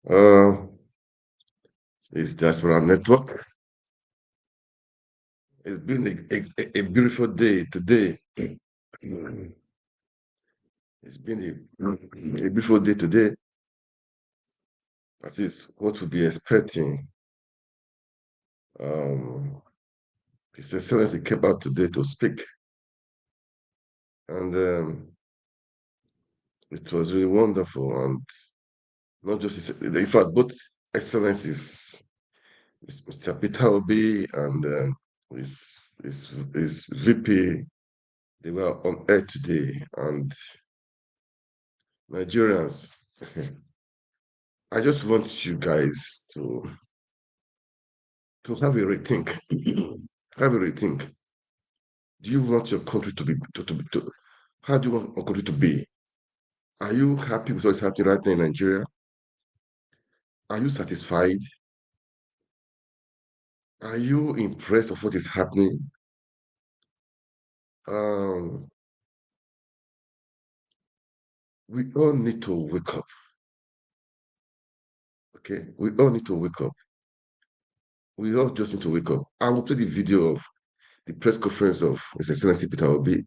Uh, it's Diaspora Network. It's been a beautiful day today. It's been a beautiful day today. That is what we'll be expecting. Um, His Excellency came out today to speak, and it was really wonderful. And not just in fact, both Excellencies, Mr. Peter Obi and his VP, they were on air today, and Nigerians. I just want you guys to have a rethink. Have a rethink. Do you want your country to be how do you want your country to be? Are you happy with what's happening right now in Nigeria? Are you satisfied? Are you impressed of what is happening? Um, we all need to wake up. Okay, we all need to wake up. We all just need to wake up. I will play the video of the press conference of His Excellency Peter Obi.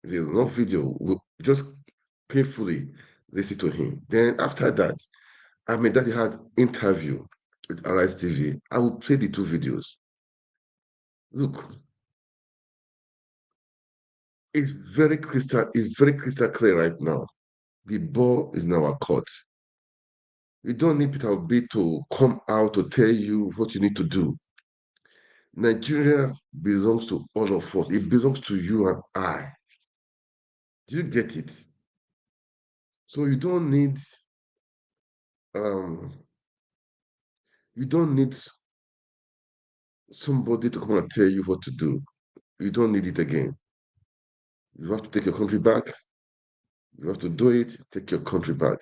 It's a long video. We'll just painfully listen to him. Then after that, Ahmed Dathi had interview with Arise TV. I will play the two videos. Look, it's very crystal clear right now. The ball is in our court. You don't need Peter Obi to come out to tell you what you need to do. Nigeria belongs to all of us. It belongs to you and I. Do you get it? So um you don't need somebody to come and tell you what to do. You don't need it again. You have to take your country back. You have to do it. Take your country back.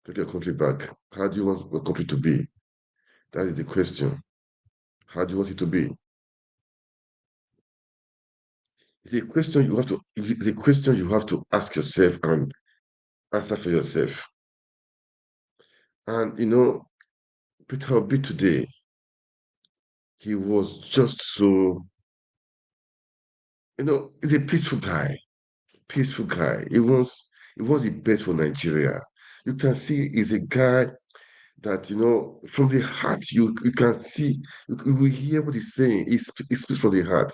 Take your country back. How do you want your country to be? That is the question. How do you want it to be? It's a question you have to ask yourself and answer for yourself. And Peter Obi today, he was just so, he's a peaceful guy. Peaceful guy. He wants the best for Nigeria. You can see he's a guy that from the heart you can see you will hear what he's saying. He speaks from the heart.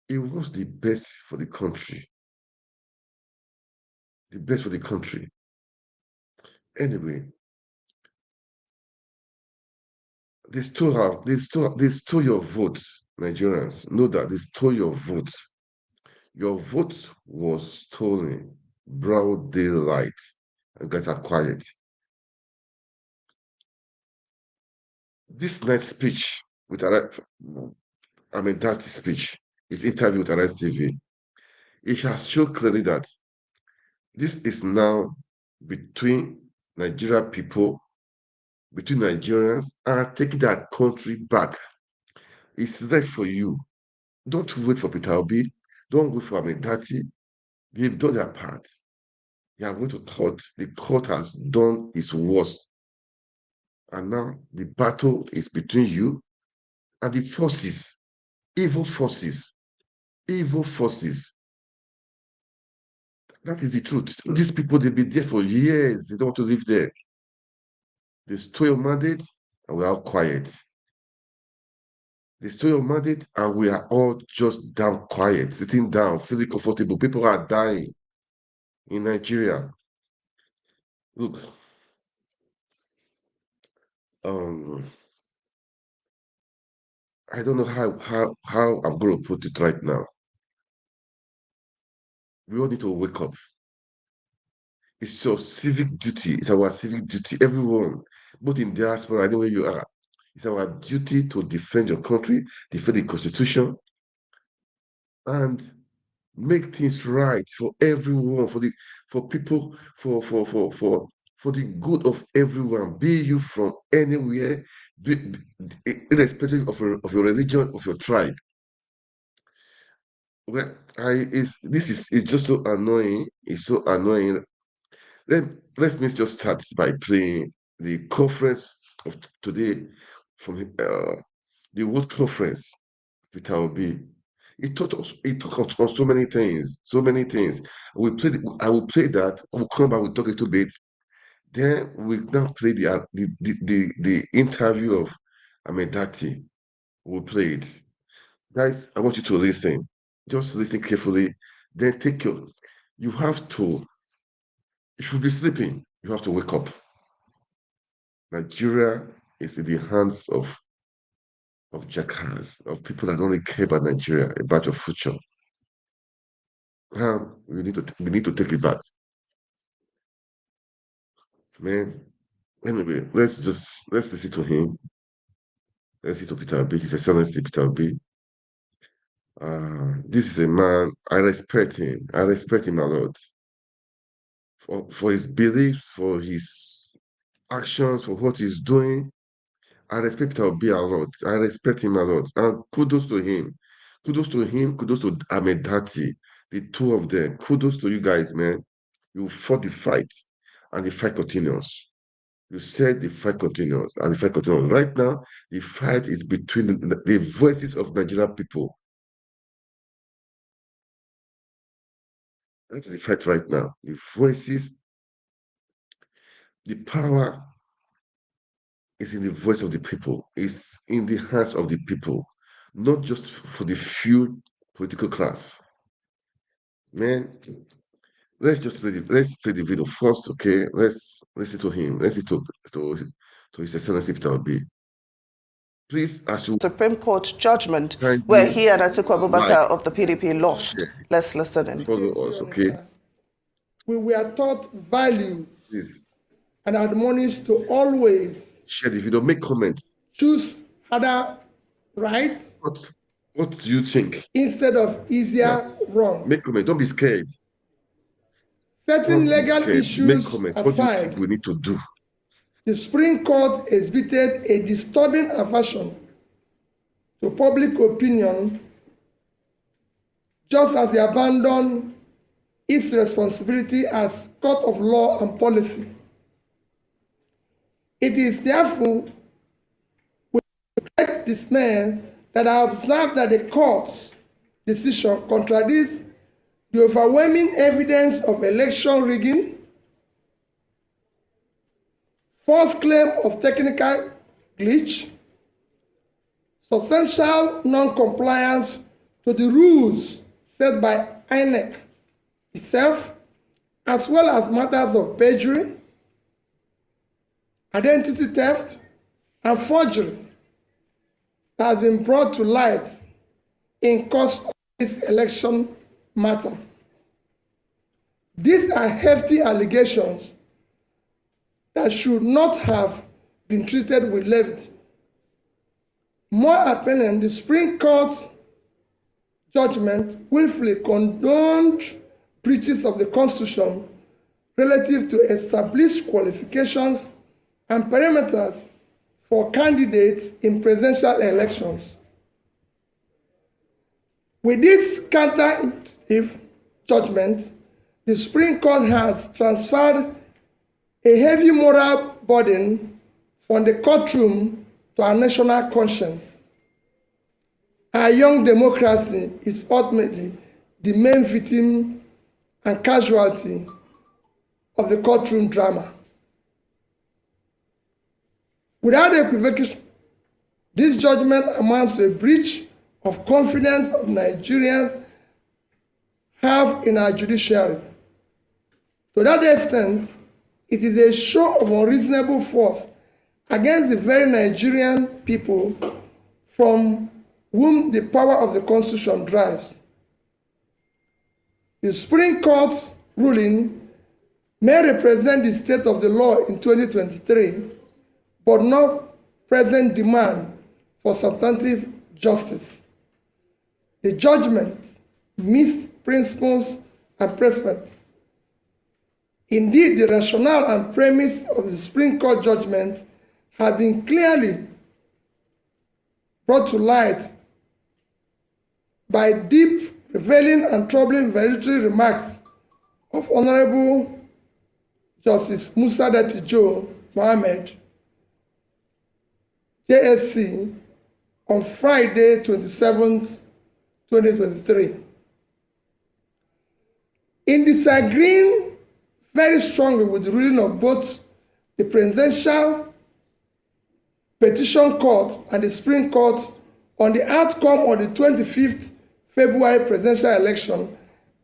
He wants the best for the country. The best for the country. Anyway, they stole your votes, Nigerians. Know that they stole your votes. Your vote was stolen. Broad daylight. You guys are quiet. This nice speech with that speech, his interview with Arise TV, it has shown clearly that this is now between Nigeria people, between Nigerians, and taking that country back. It's there for you. Don't wait for Peter Obi. Don't wait for Ahmed Dathi. They've done their part. They have went to court. The court has done its worst. And now the battle is between you and the forces, evil forces, evil forces. That is the truth. These people, they've been there for years. They don't want to live there. They stole your mandate, and we're all quiet. They stole your mandate, and we are all just down quiet, sitting down, feeling comfortable. People are dying in Nigeria. Look, um, I don't know how I'm going to put it right now. We all need to wake up. It's your civic duty. It's our civic duty. Everyone, both in diaspora, anywhere you are, it's our duty to defend your country, defend the constitution, and make things right for everyone, for people, for the good of everyone. Be you from anywhere, irrespective of your religion, of your tribe. Well, it's just so annoying. It's so annoying Let me just start by playing the conference of today from the World Conference with Obi. It taught us so many things, so many things. I will play that. We'll come back, we'll talk a little bit. Then we now play the interview of Ahmed Dathi. We'll play it. Guys, I want you to listen. Just listen carefully. Then you have to, if you be sleeping, you have to wake up. Nigeria is in the hands of jackass, of people that don't really care about Nigeria, about your future. We need to take it back. Man. Anyway, let's listen to him. Let's listen to Peter B. His Excellency Peter B. This is a man, I respect him. I respect him a lot. For his beliefs, for his actions, for what he's doing. I respect Peter B a lot. I respect him a lot. And kudos to him. Kudos to him. Kudos to Ahmed Dathi. The two of them. Kudos to you guys, man. You fought the fight. And the fight continues. You said the fight continues. And the fight continues. Right now, the fight is between the voices of Nigerian people. That's the fight right now. The voices, the power is in the voice of the people. It's in the hands of the people, not just for the few political class. Man, let's play the video first, okay? Let's listen to him. Let's listen to His Excellency Peter Obi. Please, as you Supreme Court judgment kindly where he and Atiku Abubakar like, of the PDP lost. share, Let's listen in. follow us, okay? We were taught value Please and admonished to always share the video, make comments. choose harder rights What do you think? instead of easier wrong. Make comment. Don't be scared. Certain Don't be legal scared. Make issues comments. What do you think aside, we need to do? the Supreme Court exhibited a disturbing aversion to public opinion, just as they abandoned its responsibility as court of law and policy. It is therefore with great dismay that I observe that the court's decision contradicts the overwhelming evidence of election rigging, false claim of technical glitch, substantial non-compliance to the rules set by INEC itself, as well as matters of perjury, identity theft, and forgery that has been brought to light in course of this election matter. These are hefty allegations that should not have been treated with levity. More apparent, the Supreme Court's judgment willfully condoned breaches of the Constitution relative to established qualifications and parameters for candidates in presidential elections. With this counterintuitive judgment, the Supreme Court has transferred a heavy moral burden from the courtroom to our national conscience. Our young democracy is ultimately the main victim and casualty of the courtroom drama. Without equivocation, this judgment amounts to a breach of confidence of Nigerians have in our judiciary. To that extent, it is a show of unreasonable force against the very Nigerian people from whom the power of the Constitution derives. The Supreme Court's ruling may represent the state of the law in 2023, but not present demand for substantive justice. The judgment missed principles and precedents. Indeed, the rationale and premise of the Supreme Court judgment have been clearly brought to light by deep, prevailing, and troubling valedictory remarks of Honorable Justice Musa Dathi Joe Mohammed, JSC, on Friday, 27th, 2023. In disagreeing very strongly with the ruling of both the Presidential Petition Court and the Supreme Court on the outcome of the 25th February presidential election,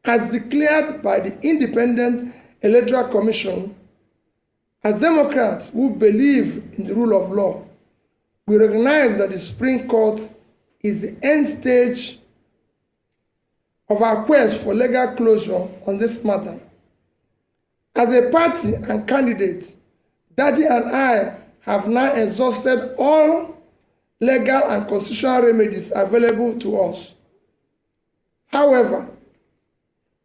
as declared by the Independent Electoral Commission, as Democrats who believe in the rule of law, we recognize that the Supreme Court is the end stage of our quest for legal closure on this matter. As a party and candidate, Dathi and I have now exhausted all legal and constitutional remedies available to us. However,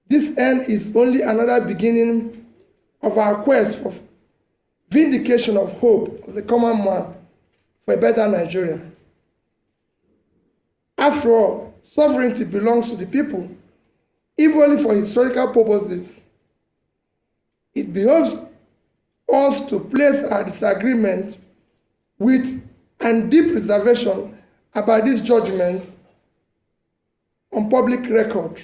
this end is only another beginning of our quest for vindication of hope of the common man for a better Nigeria. After all, sovereignty belongs to the people, if only for historical purposes. It behoves us to place our disagreement with and deep reservation about this judgment on public record.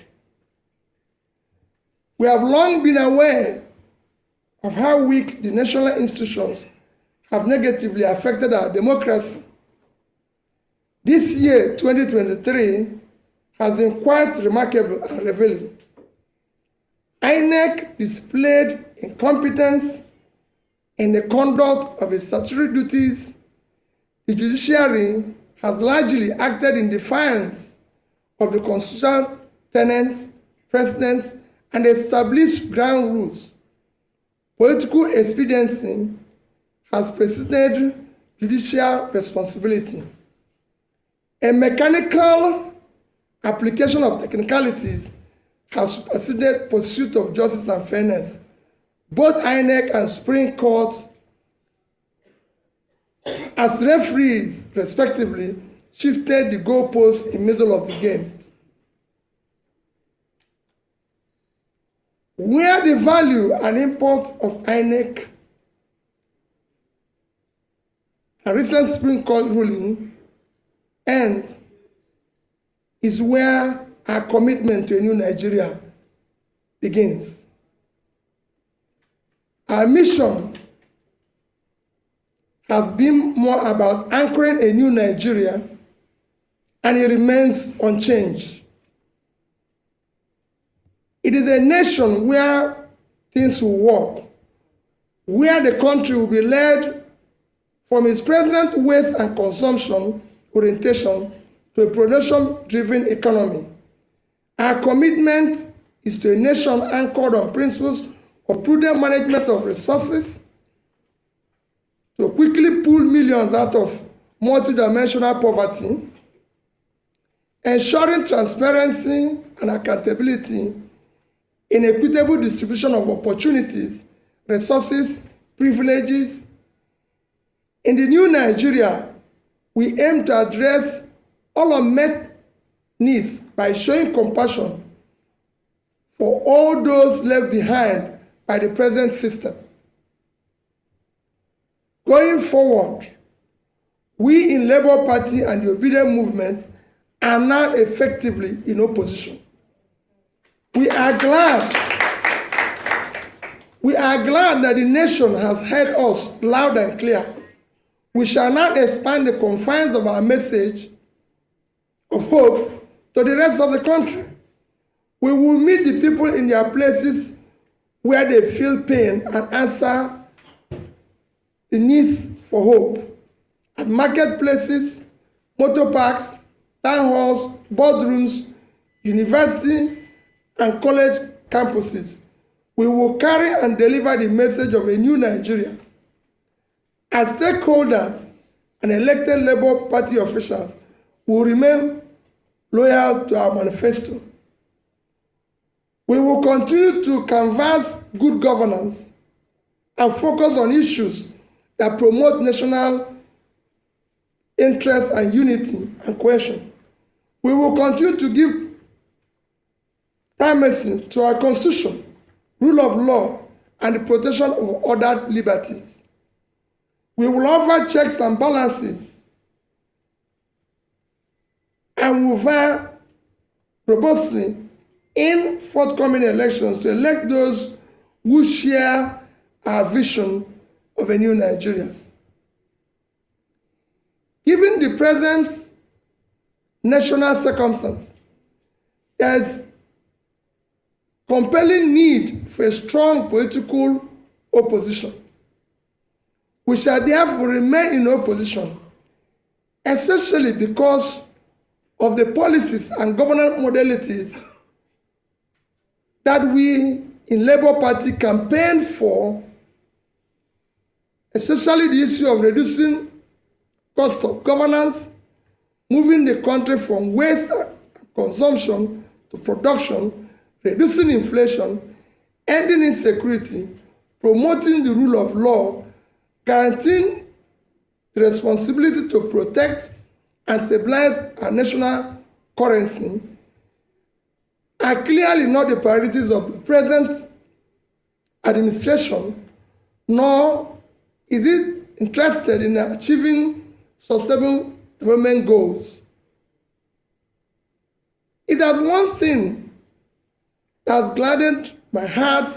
We have long been aware of how weak the national institutions have negatively affected our democracy. This year, 2023, has been quite remarkable and revealing. INEC displayed incompetence in the conduct of its statutory duties. The judiciary has largely acted in defiance of the constitutional tenets, precedents, and established ground rules. Political expediency has preceded judicial responsibility. A mechanical application of technicalities has superseded pursuit of justice and fairness. Both INEC and Supreme Court, as referees, respectively, shifted the goalposts in the middle of the game. Where the value and import of INEC and recent Supreme Court ruling ends is where our commitment to a new Nigeria begins. Our mission has been more about anchoring a new Nigeria, and it remains unchanged. It is a nation where things will work, where the country will be led from its present waste and consumption orientation to a production-driven economy. Our commitment is to a nation anchored on principles of prudent management of resources, to quickly pull millions out of multidimensional poverty, ensuring transparency and accountability in equitable distribution of opportunities, resources, privileges. In the new Nigeria, we aim to address all unmet needs by showing compassion for all those left behind by the present system. Going forward, we in Labour Party and the Obedient Movement are now effectively in opposition. We are glad that the nation has heard us loud and clear. We shall now expand the confines of our message of hope to the rest of the country. We will meet the people in their places where they feel pain and answer the needs for hope. At marketplaces, motor parks, town halls, boardrooms, university, and college campuses, we will carry and deliver the message of a new Nigeria. As stakeholders and elected Labour Party officials will remain loyal to our manifesto. We will continue to canvass good governance and focus on issues that promote national interest and unity and cohesion. We will continue to give primacy to our Constitution, rule of law, and the protection of other liberties. We will offer checks and balances and will vie robustly in forthcoming elections to elect those who share our vision of a new Nigeria. Given the present national circumstance, there is compelling need for a strong political opposition. We shall therefore remain in opposition, especially because of the policies and governance modalities that we in Labour Party campaigned for, especially the issue of reducing cost of governance, moving the country from waste and consumption to production, reducing inflation, ending insecurity, promoting the rule of law, guaranteeing the responsibility to protect and stabilize our national currency, are clearly not the priorities of the present administration, nor is it interested in achieving sustainable development goals. It has one thing that has gladdened my heart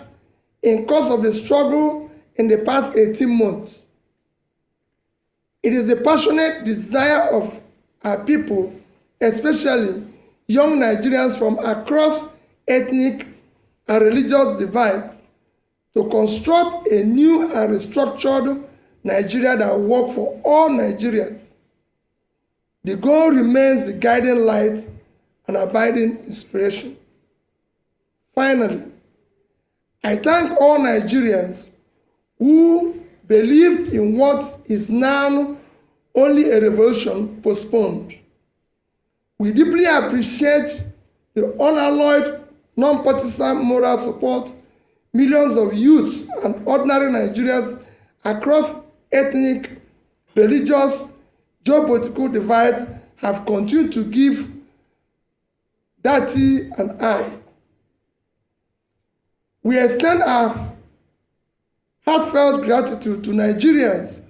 in course of the struggle in the past 18 months. It is the passionate desire of our people, especially young Nigerians from across ethnic and religious divides, to construct a new and restructured Nigeria that will work for all Nigerians. The goal remains the guiding light and abiding inspiration. Finally, I thank all Nigerians who believed in what is now only a revolution postponed. We deeply appreciate the unalloyed, non-partisan moral support millions of youths and ordinary Nigerians across ethnic, religious, geopolitical divides have continued to give Dathi and I. We extend our heartfelt gratitude to Nigerians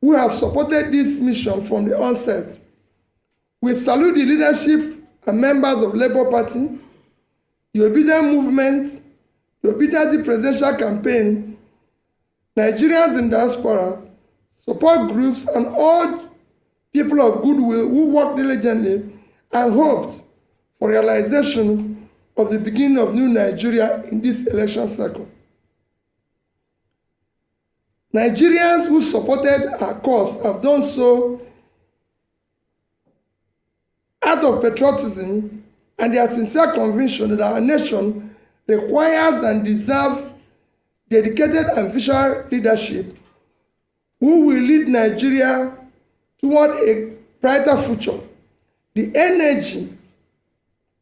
who have supported this mission from the onset. We salute the leadership and members of Labour Party, the Obedient Movement, the Obedient Presidential Campaign, Nigerians in diaspora, support groups, and all people of goodwill who worked diligently and hoped for realization of the beginning of new Nigeria in this election cycle. Nigerians who supported our cause have done so out of patriotism and their sincere conviction that our nation requires and deserves dedicated and visionary leadership who will lead Nigeria toward a brighter future. The energy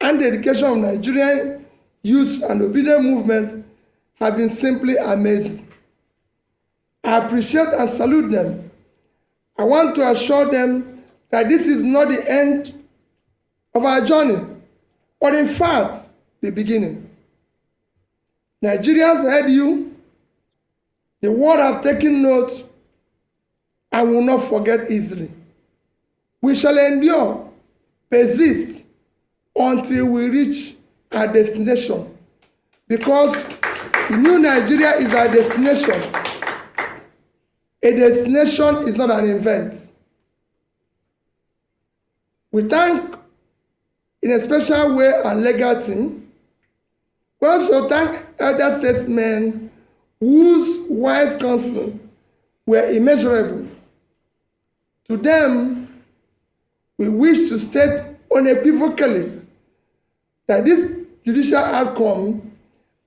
and dedication of Nigerian youth and obedient movement have been simply amazing. I appreciate and salute them. I want to assure them that this is not the end of our journey, but in fact, the beginning. Nigerians heard you, the world have taken note, and will not forget easily. We shall endure, persist, until we reach our destination, because the new Nigeria is our destination. A destination is not an event. We thank in a special way our legal team. We also thank elder statesmen whose wise counsel were immeasurable. To them, we wish to state unequivocally that this judicial outcome,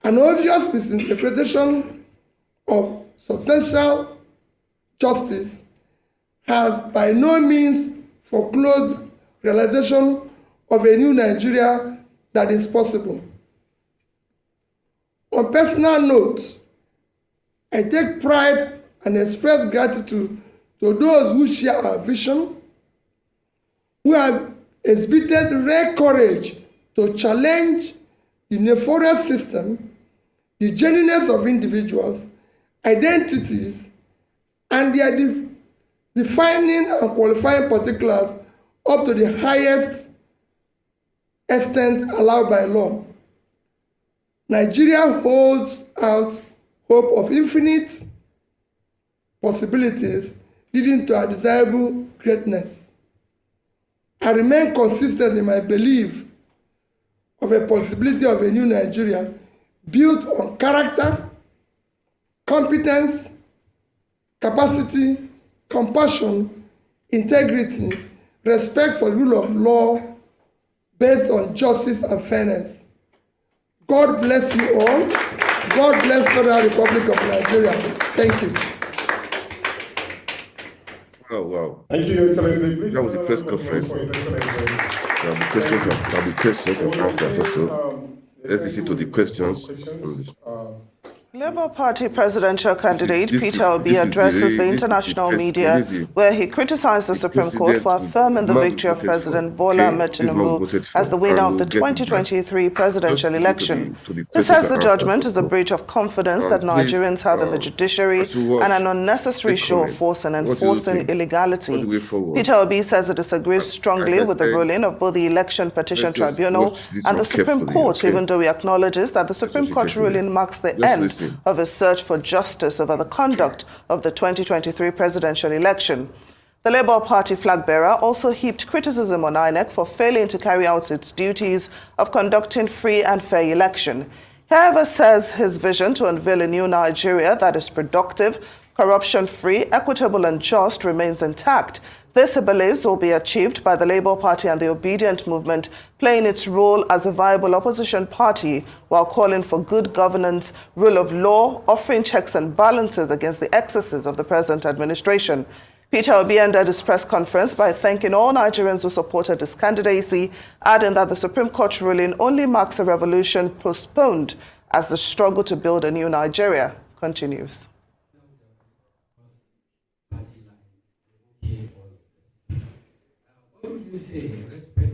an obvious misinterpretation of substantial justice, has by no means foreclosed realization of a new Nigeria that is possible. On personal note, I take pride and express gratitude to those who share our vision, who have exhibited rare courage to challenge the nefarious system the genuineness of individuals, identities, and their defining and qualifying particulars up to the highest extent allowed by law. Nigeria holds out hope of infinite possibilities leading to a desirable greatness. I remain consistent in my belief of a possibility of a new Nigeria built on character, competence, capacity, compassion, integrity, respect for the rule of law based on justice and fairness. God bless you all. God bless the Federal Republic of Nigeria. Thank you. Oh, wow. Thank you, Your Excellency. That was the press conference. There'll be questions and answers also. Let's listen to the questions. Labour Party presidential candidate Peter Obi addresses the international media where he criticized the Supreme Court for affirming the victory of President Bola Ahmed Tinubu as the winner of the 2023 presidential election. He says the judgment is a breach of confidence that Nigerians have in the judiciary and an unnecessary show of force in enforcing illegality. Peter Obi says he disagrees strongly with the ruling of both the Election Petition Tribunal and the Supreme Court, even though he acknowledges that the Supreme Court ruling marks the end of a search for justice over the conduct of the 2023 presidential election. The Labour Party flag bearer also heaped criticism on INEC for failing to carry out its duties of conducting free and fair election. He, however, says his vision to unveil a new Nigeria that is productive, corruption-free, equitable and just remains intact. This, he believes, will be achieved by the Labour Party and the Obedient Movement playing its role as a viable opposition party while calling for good governance, rule of law, offering checks and balances against the excesses of the present administration. Peter Obi ended his press conference by thanking all Nigerians who supported his candidacy, adding that the Supreme Court ruling only marks a revolution postponed as the struggle to build a new Nigeria continues.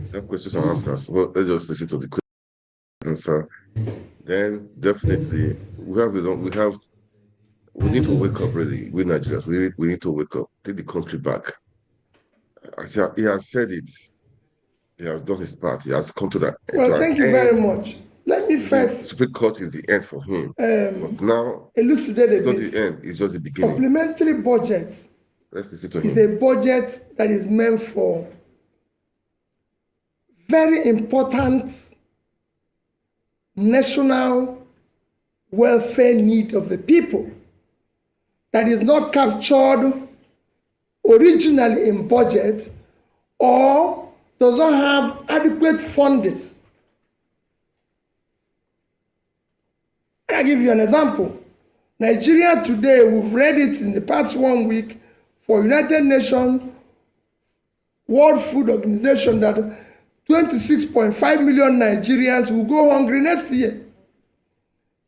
Some questions and answers. Well, let's just listen to the answer. Then definitely we need to wake up really. We Nigerians, we need to wake up, take the country back. He has said it. He has done his part. He has come to that. Well, thank you very much. Let me first. The Supreme Court is the end for him. But now elucidate it's not the end. It's just the beginning. Supplementary budget. Let's listen to him. Is a budget that is meant for very important national welfare need of the people that is not captured originally in budget or does not have adequate funding. I'll give you an example. Nigeria today, we've read it in the past 1 week for United Nations World Food Organization that 26.5 million Nigerians will go hungry next year.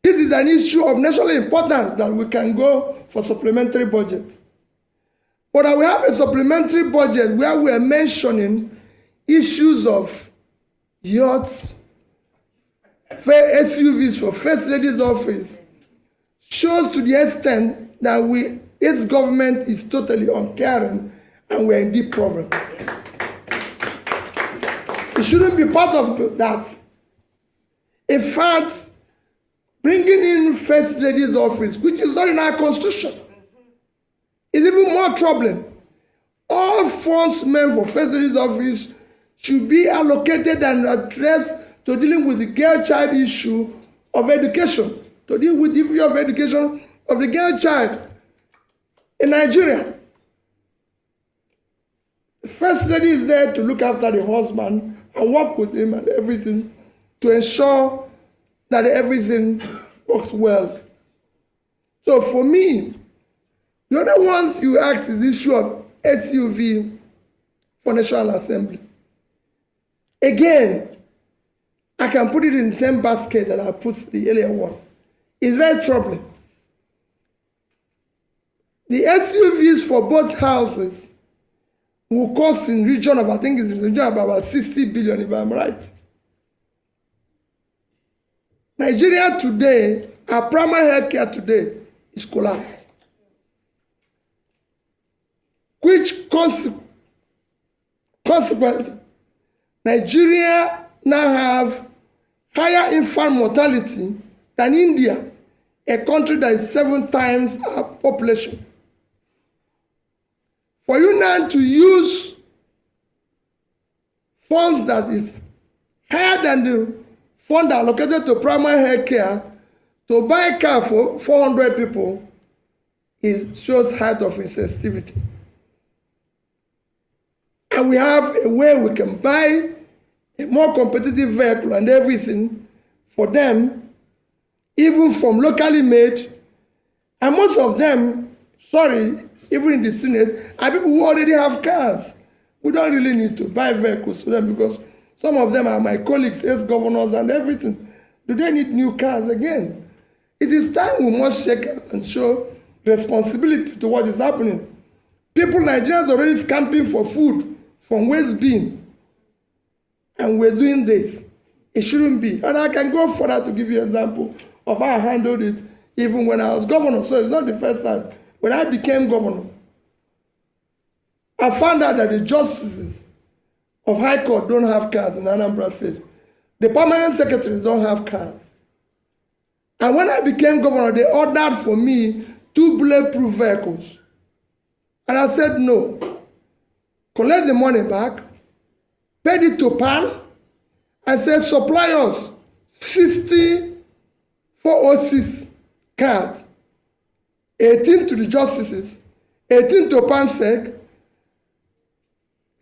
This is an issue of national importance that we can go for supplementary budget. But we have a supplementary budget where we are mentioning issues of yachts, SUVs for First Lady's office, shows to the extent that this government is totally uncaring and we're in deep problem. It shouldn't be part of that. In fact, bringing in First Lady's office, which is not in our constitution, is even more troubling. All funds meant for First Lady's office should be allocated and addressed to dealing with the girl-child issue of education, to deal with the issue of education of the girl child in Nigeria. The First Lady is there to look after the husband and work with him and everything to ensure that everything works well. So for me, the other one you asked is the issue of SUV for National Assembly. Again, I can put it in the same basket that I put the earlier one. It's very troubling. The SUVs for both houses will cost in region of, I think it's in the region of about 60 billion, if I'm right. Nigeria today Our primary health care today is collapsed. Which consequently, Nigeria now have higher infant mortality than India, a country that is 7 times our population. For you now to use funds that is higher than the fund allocated to primary health care to buy a car for 400 people, it shows height of insensitivity. And we have a way we can buy a more competitive vehicle and everything for them, even from locally made. And most of them, sorry, even in the Senate, are people who already have cars. We don't really need to buy vehicles for them because some of them are my colleagues, ex-governors and everything. Do they need new cars again? It is time we must shake and show responsibility to what is happening. People, Nigerians, are already scamping for food from waste bin, and we're doing this. It shouldn't be. And I can go further to give you an example of how I handled it even when I was governor. So it's not the first time. When I became governor, I found out that the justices of High Court don't have cars in Anambra State. The permanent secretaries don't have cars. And when I became governor, they ordered for me 2 bulletproof vehicles. And I said no. Collect the money back, paid it to PAN, and said supply us 60 406 cards, 18 to the justices, 18 to PANSEC,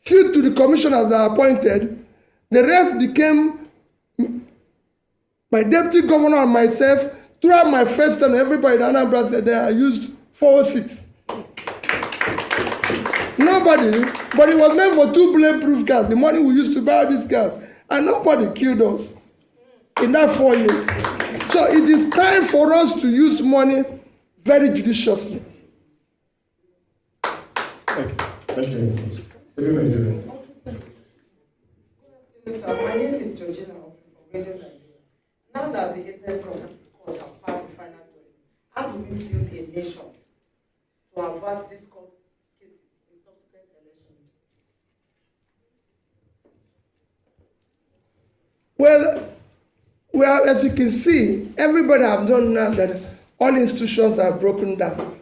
few to the commissioners that are appointed. The rest became my deputy governor and myself. Throughout my first term, everybody in Anambra said I used 406. Nobody, but it was meant for 2 bulletproof cars, the money we used to buy these cars, and nobody killed us in that 4 years. So it is time for us to use money very judiciously. Thank you. My name is Georgina of Radio Nigeria. Now that the Apex Court have passed the final judgment, how do we build a nation to avert these court cases in subsequent elections? Well, as you can see, everybody have done now that all institutions are broken down.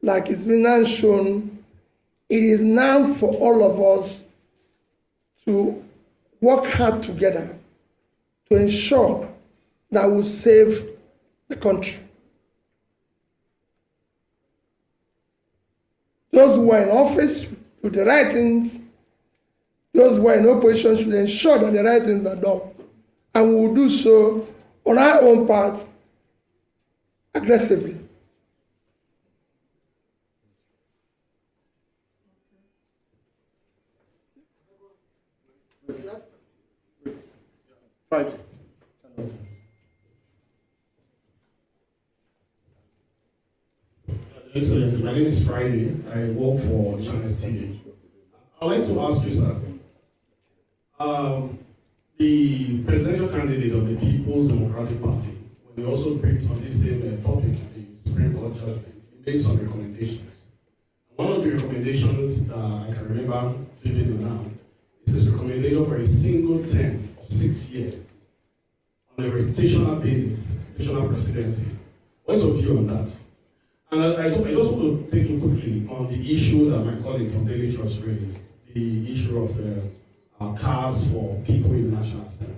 Like it's been now shown, it is now for all of us to work hard together to ensure that we save the country. Those who are in office do the right things. Those who are in opposition should ensure that the right things are done. And we will do so on our own part aggressively. Excellency, my name is Friday. I work for Channels TV. I'd like to ask you, sir, the presidential candidate of the People's Democratic Party, when they also briefed on this same topic, the Supreme Court judgment, he made some recommendations. One of the recommendations that I can remember vividly now is this recommendation for a single term of 6 years on a rotational basis, rotational presidency. What's your view on that? And I just want to take you quickly on the issue that my colleague from Daily Trust raised, the issue of cars for people in the National Assembly.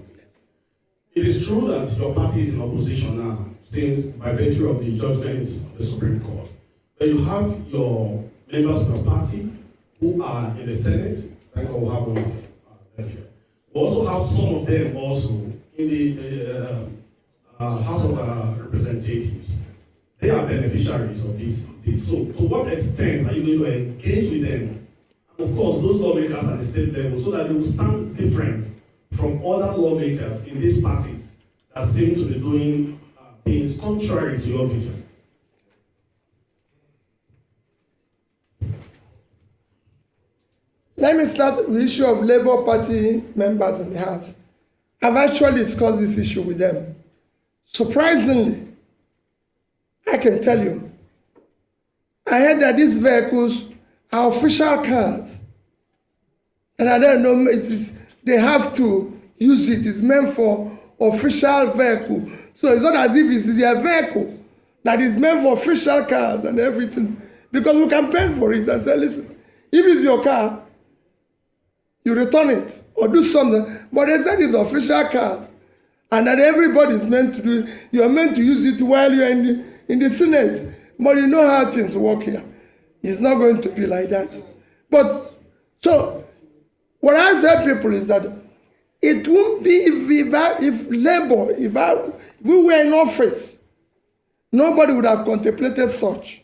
It is true that your party is in opposition now, since by virtue of the judgment of the Supreme Court. But you have your members of your party who are in the Senate, like we have one of them. We also have some of them also in the House of Representatives. They are beneficiaries of this. So, to what extent are you going to engage with them? And of course, those lawmakers at the state level, so that they will stand different from other lawmakers in these parties that seem to be doing things contrary to your vision? Let me start with the issue of Labour Party members in the House. I've actually discussed this issue with them. Surprisingly, I can tell you, I heard that these vehicles are official cars. And I don't know, they have to use it. It's meant for official vehicle. So it's not as if it's their vehicle that is meant for official cars and everything. Because we can pay for it and say, listen, if it's your car, you return it or do something. But they said it's official cars. And that everybody is meant to do it. You are meant to use it while you're in the Senate. But you know how things work here. It's not going to be like that. But, so, what I tell people is that it won't be if Labour, if we were in office, nobody would have contemplated such.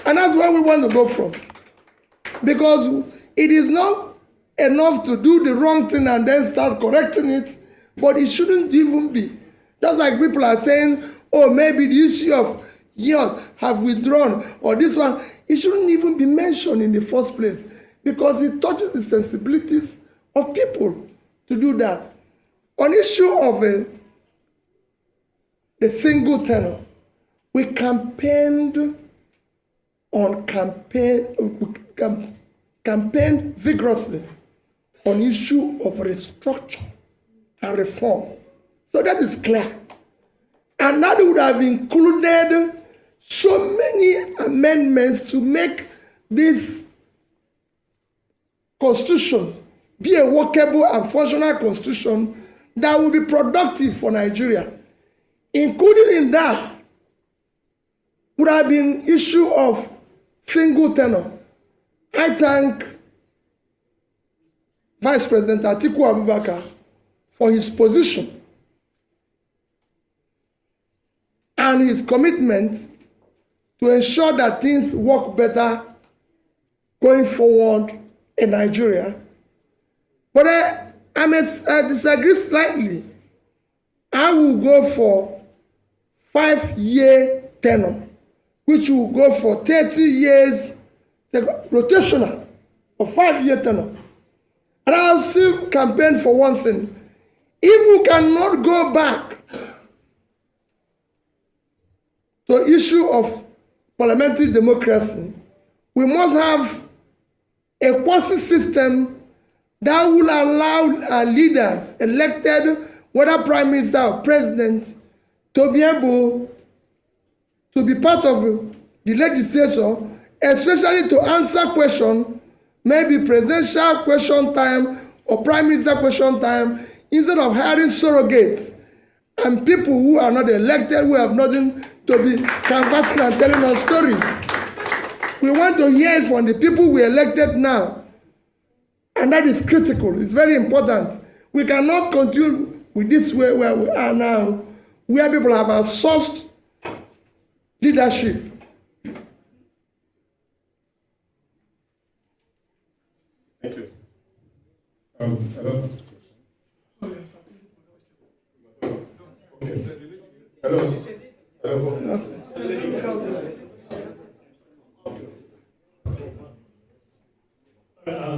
And that's where we want to go from. Because it is not enough to do the wrong thing and then start correcting it, but it shouldn't even be. Just like people are saying, oh, maybe the issue of yield have withdrawn, or this one, it shouldn't even be mentioned in the first place, because it touches the sensibilities of people to do that. On issue of the single tenor, we campaigned vigorously on issue of restructure and reform. So that is clear. And that would have included so many amendments to make this constitution be a workable and functional constitution that will be productive for Nigeria. Including in that would have been issue of single tenor. I thank Vice President Atiku Abubakar for his position and his commitment to ensure that things work better going forward in Nigeria. But I disagree slightly. I will go for 5-year tenure, which will go for 30 years, rotational, or 5-year tenure. And I'll still campaign for one thing. If we cannot go back to the issue of parliamentary democracy, we must have a quasi system that will allow our leaders elected, whether prime minister or president, to be able to be part of the legislature, especially to answer questions, maybe presidential question time or prime minister question time, instead of hiring surrogates and people who are not elected, who have nothing to be canvassing and telling us stories. We want to hear from the people we elected now. And that is critical. It's very important. We cannot continue with this way where we are now, where people have outsourced leadership. Thank you. Hello. Okay. Hello. Hello.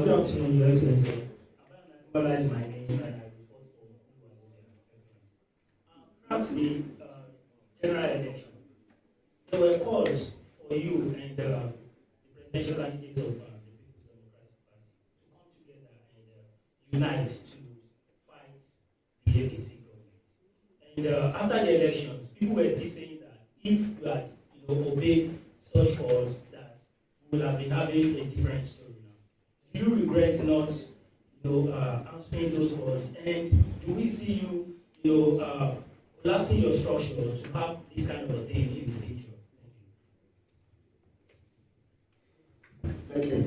Good afternoon, Your Excellency. I'm my name and I report for prior to the general election, there were calls for you and the presidential candidate of the People's Democratic Party to come together and unite to fight the APC government. And after the elections, people were still saying that if we had obeyed such calls, that we would have been having a different story. Do you regret not, answering those calls? And do we see you, collapsing your structure to have this kind of a thing in the future? Thank you.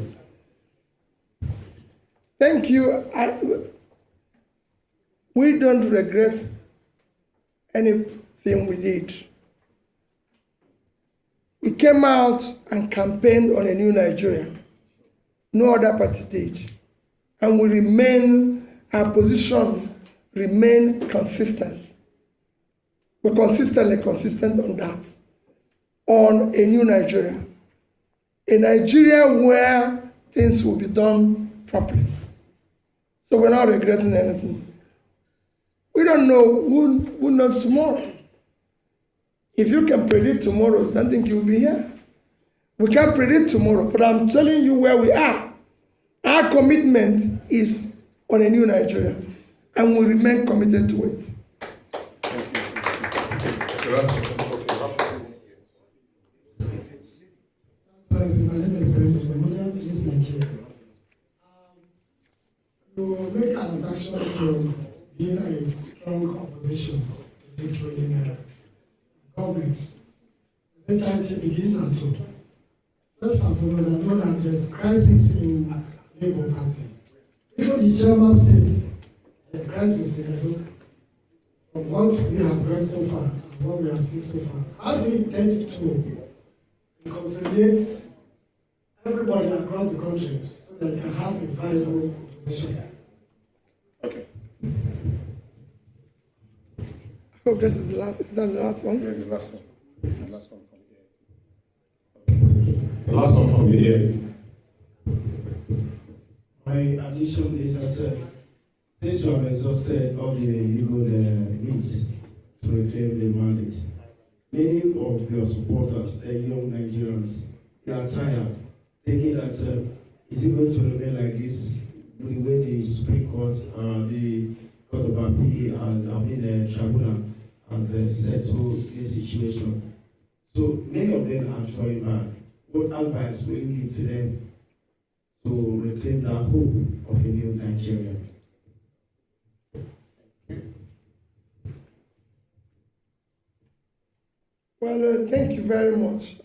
Thank you. We don't regret anything we did. We came out and campaigned on a new Nigeria. No other party did. And our position remain consistent. We're consistently consistent on that. On a new Nigeria. A Nigeria where things will be done properly. So we're not regretting anything. We don't know who knows tomorrow. If you can predict tomorrow, I don't think you'll be here. We can't predict tomorrow, but I'm telling you where we are. Our commitment is on a new Nigeria, and we remain committed to it. My name is Brandon. This is Nigeria. You make an assumption to being a strong opposition to this ruling government. The charity begins at all. First and foremost, I know that there's crisis in Labour Party. Even the German state, there's crisis in the look from what we have read so far and what we have seen so far. How do we intend to reconciliate everybody across the country so that they can have a viable opposition? Okay. I hope this is the last, is that the last one? Yeah, the last one. The last one from The last one from the air. My addition is that since you have exhausted all the legal means to reclaim the mandate, many of your supporters, the young Nigerians, they are tired, thinking that is it going to remain like this with the way the Supreme Court, the Court of Appeal, and the Tribunal has settled this situation. So many of them are drawing back. What advice will you give to them to reclaim that hope of a new Nigeria? Well, thank you very much.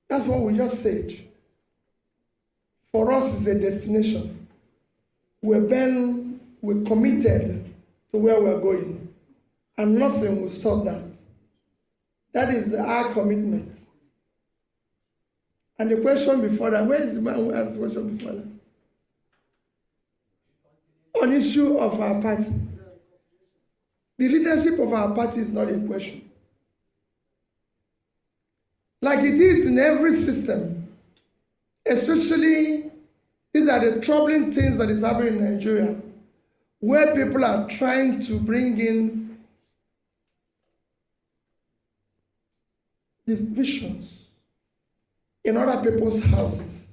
That's what we just said. For us, it's a destination. We're committed to where we're going, and nothing will stop that. That is our commitment. And the question before that, where is the man who asked the question before that? On issue of our party. The leadership of our party is not in question. Like it is in every system, especially these are the troubling things that is happening in Nigeria, where people are trying to bring in divisions in other people's houses.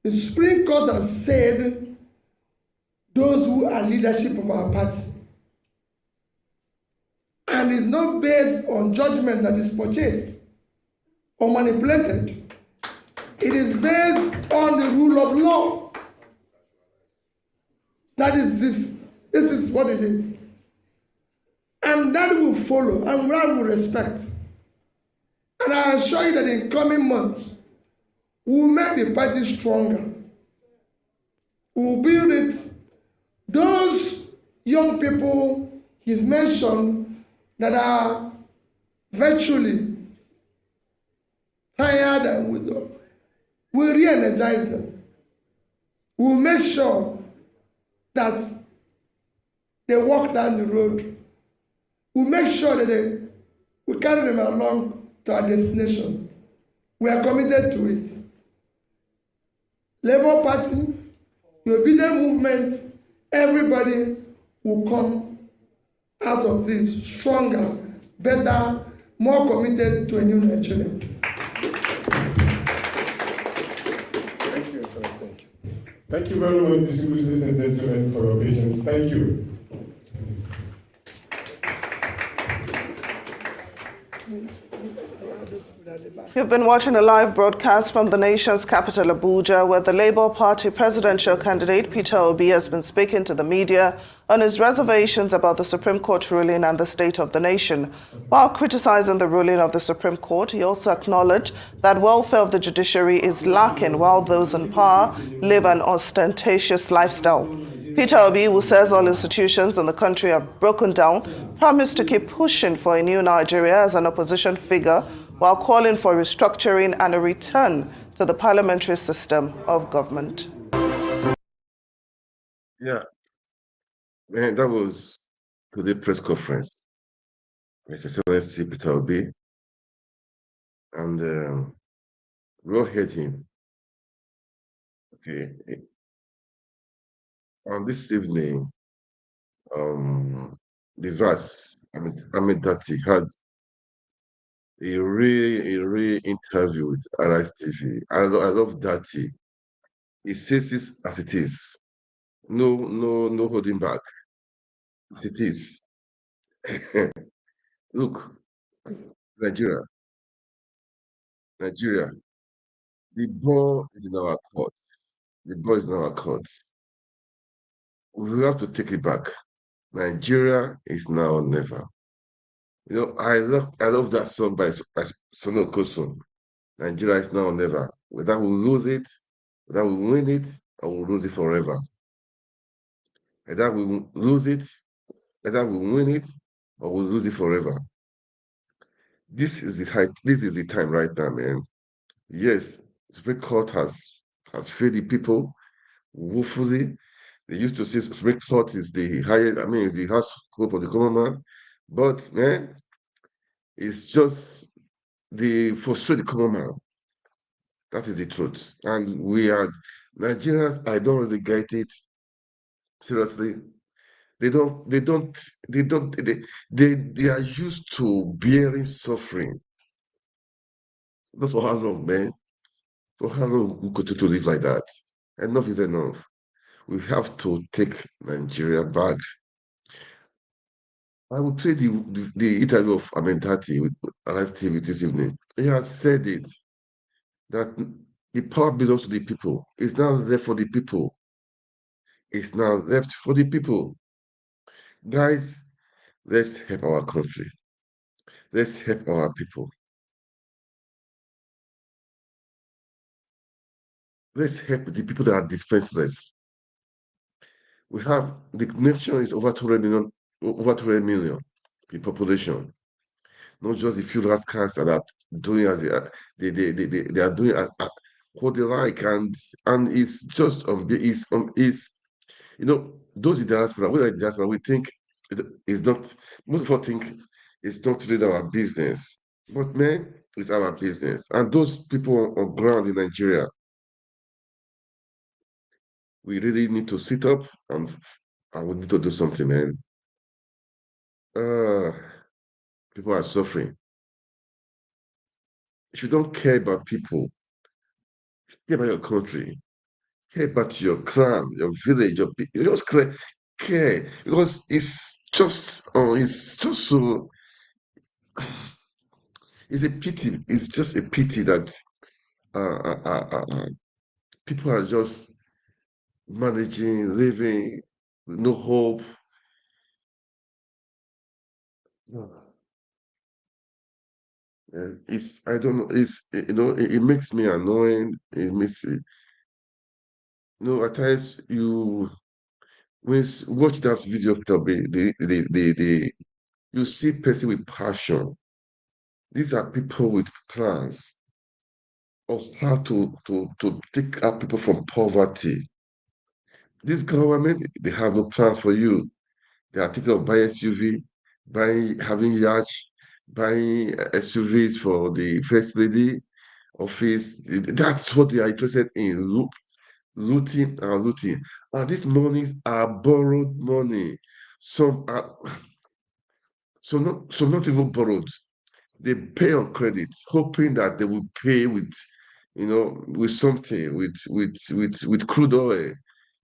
The Supreme Court has said those who are leadership of our party, and it's not based on judgment that is purchased or manipulated. It is based on the rule of law. That is this. This is what it is. And that will follow, and that will respect. And I assure you that in coming months, we will make the party stronger. We will build it. Those young people he's mentioned that are virtually tired and withdrawn, we'll re-energize them. We'll make sure that they walk down the road. We'll make sure that we carry them along to our destination. We are committed to it. Labour Party, the obedient movement, everybody will come out of this stronger, better, more committed to a new Nigeria. Thank you, thank you. Thank you very much, distinguished ladies and gentlemen, for your patience. Thank you. You've been watching a live broadcast from the nation's capital, Abuja, where the Labour Party presidential candidate Peter Obi has been speaking to the media on his reservations about the Supreme Court ruling and the state of the nation. While criticizing the ruling of the Supreme Court, he also acknowledged that welfare of the judiciary is lacking while those in power live an ostentatious lifestyle. Peter Obi, who says all institutions in the country have broken down, promised to keep pushing for a new Nigeria as an opposition figure while calling for restructuring and a return to the parliamentary system of government. Yeah, and that was the press conference. His Excellency Peter Obi, and we all heard him. Okay, and this evening, the verse, Ahmed Dathi had a real interview with Arise TV. I love Dathi. He says this as it is. No holding back. As it is. Look, Nigeria, Nigeria, the ball is in our court. The ball is in our court. We have to take it back. Nigeria is now or never. I love that song by Sono Koso. Nigeria is now or never. Whether we lose it, whether we win it, or we lose it forever. Whether we lose it, whether we win it, or we lose it forever. This is the time right now, man. Yes, Supreme Court has failed the people woefully. They used to say Supreme Court is the highest, it's the highest hope of the common man. But man, it's just the frustrate the common man. That is the truth. And we are Nigerians, I don't really get it. Seriously. They don't, they don't, they don't, they are used to bearing suffering. Not for how long, man? For how long we continue to live like that? Enough is enough. We have to take Nigeria back. I will play the interview of Ahmed Dathi with Arise TV this evening. He has said it that the power belongs to the people. It's now left for the people. It's now left for the people. Guys, let's help our country. Let's help our people. Let's help the people that are defenseless. We have the nation is over 200 million in population. Not just the few rascals that are doing as they are doing what they like, and it's just is those in diaspora, we like diaspora, we think it's not, most of us think it's not really our business. But man, it's our business. And those people on ground in Nigeria, we really need to sit up and we need to do something, man. Uh, People are suffering. If you don't care about people, care about your country, care about your clan, your village, you just care because it's just so it's a pity. It's just a pity that uh, uh, uh, uh, uh, people are just managing, living with no hope. It's I don't know. It makes me annoying. It makes it, at times watch that video of you see person with passion. These are people with plans of how to take out people from poverty. This government, they have no plan for you. They are thinking of buying SUV, having yachts, buying SUVs for the first lady office. That's what they are interested in. Looting and looting. And these monies are borrowed money. Some are some not even borrowed. They pay on credit, hoping that they will pay with something, with crude oil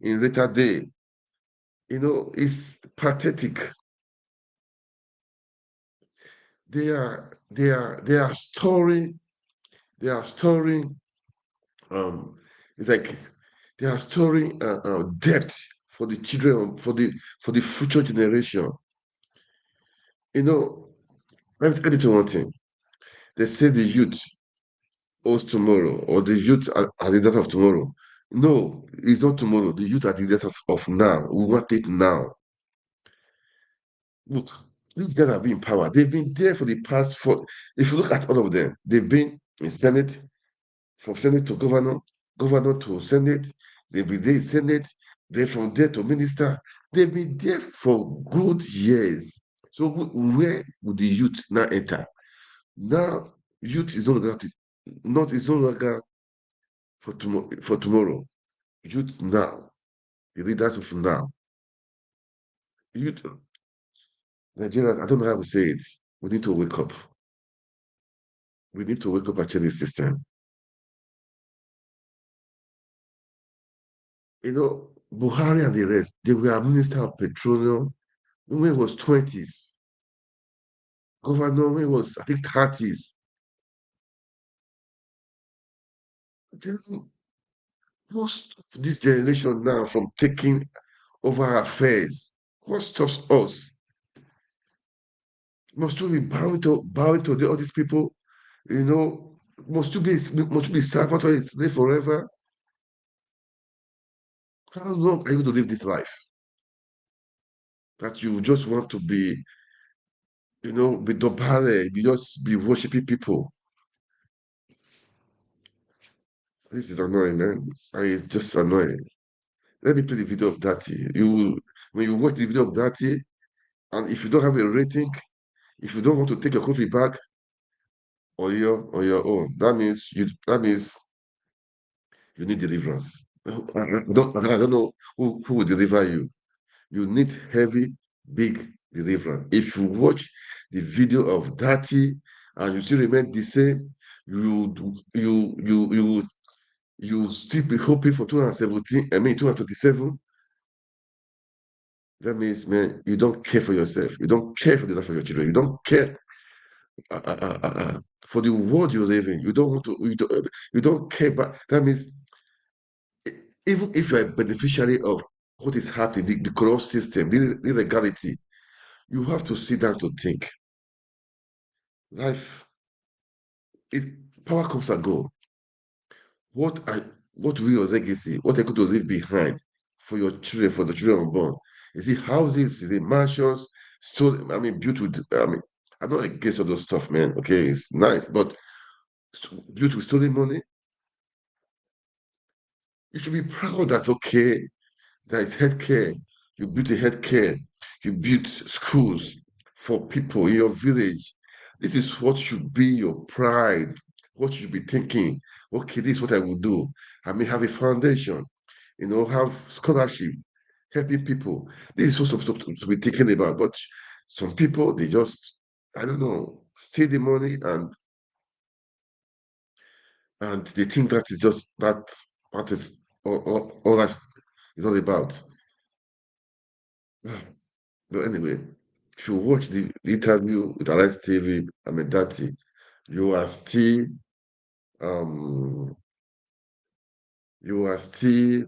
in later day. It's pathetic. They are storing, they are storing, it's like they are storing debt for the children, for the future generation. Let me tell you one thing. They say the youth owes tomorrow, or the youth are the death of tomorrow. No, it's not tomorrow. The youth are the death of now. We want it now. Look, these guys have been in power. They've been there for the past four. If you look at all of them, they've been in Senate, from Senate to governor, governor to Senate. They've been there in Senate, then from there to minister. They've been there for good years. So where would the youth now enter? Now, youth is no longer for tomorrow. Youth now, the leaders of now. Youth, Nigerians, I don't know how to say it. We need to wake up. We need to wake up and change the system. Buhari and the rest, they were Minister of Petroleum when he was 20s. Governor when he was, I think, 30s. Most of this generation now from taking over affairs. What stops us? Must we be bowing to all these people? Must you be servant or a slave forever? How long are you going to live this life? That you just want to be dobale, you just be worshiping people. This is annoying, man. It's just annoying. Let me play the video of Dathi. When you watch the video of Dathi, and if you don't have a rating, if you don't want to take your country back on your own, that means you need deliverance. I don't know who will deliver you. You need heavy, big deliverance. If you watch the video of Dathi and you still remain the same, you still be hoping for 2017, 2027. That means, man, you don't care for yourself. You don't care for the life of your children. You don't care for the world you live in. You don't want to. You don't care. But that means even if you're a beneficiary of what is happening, the corrupt system, the illegality, you have to sit down to think. Life, power comes and go. What I what will your legacy? What are you going to leave behind for your children, for the children unborn? Is it houses? Is it mansions? Built with. I'm not against all those stuff, man. Okay, it's nice, but built with stolen money. You should be proud that okay, there is healthcare. You built a healthcare. You built schools for people in your village. This is what should be your pride. What you should be thinking. Okay, this is what I will do. I may have a foundation. Have scholarship, helping people. This is what to be thinking about. But some people, they just, I don't know, steal the money and they think that is just that what is all that is all about. But anyway, if you watch the interview with Arise TV, Ahmed Dathi, you are still um you are still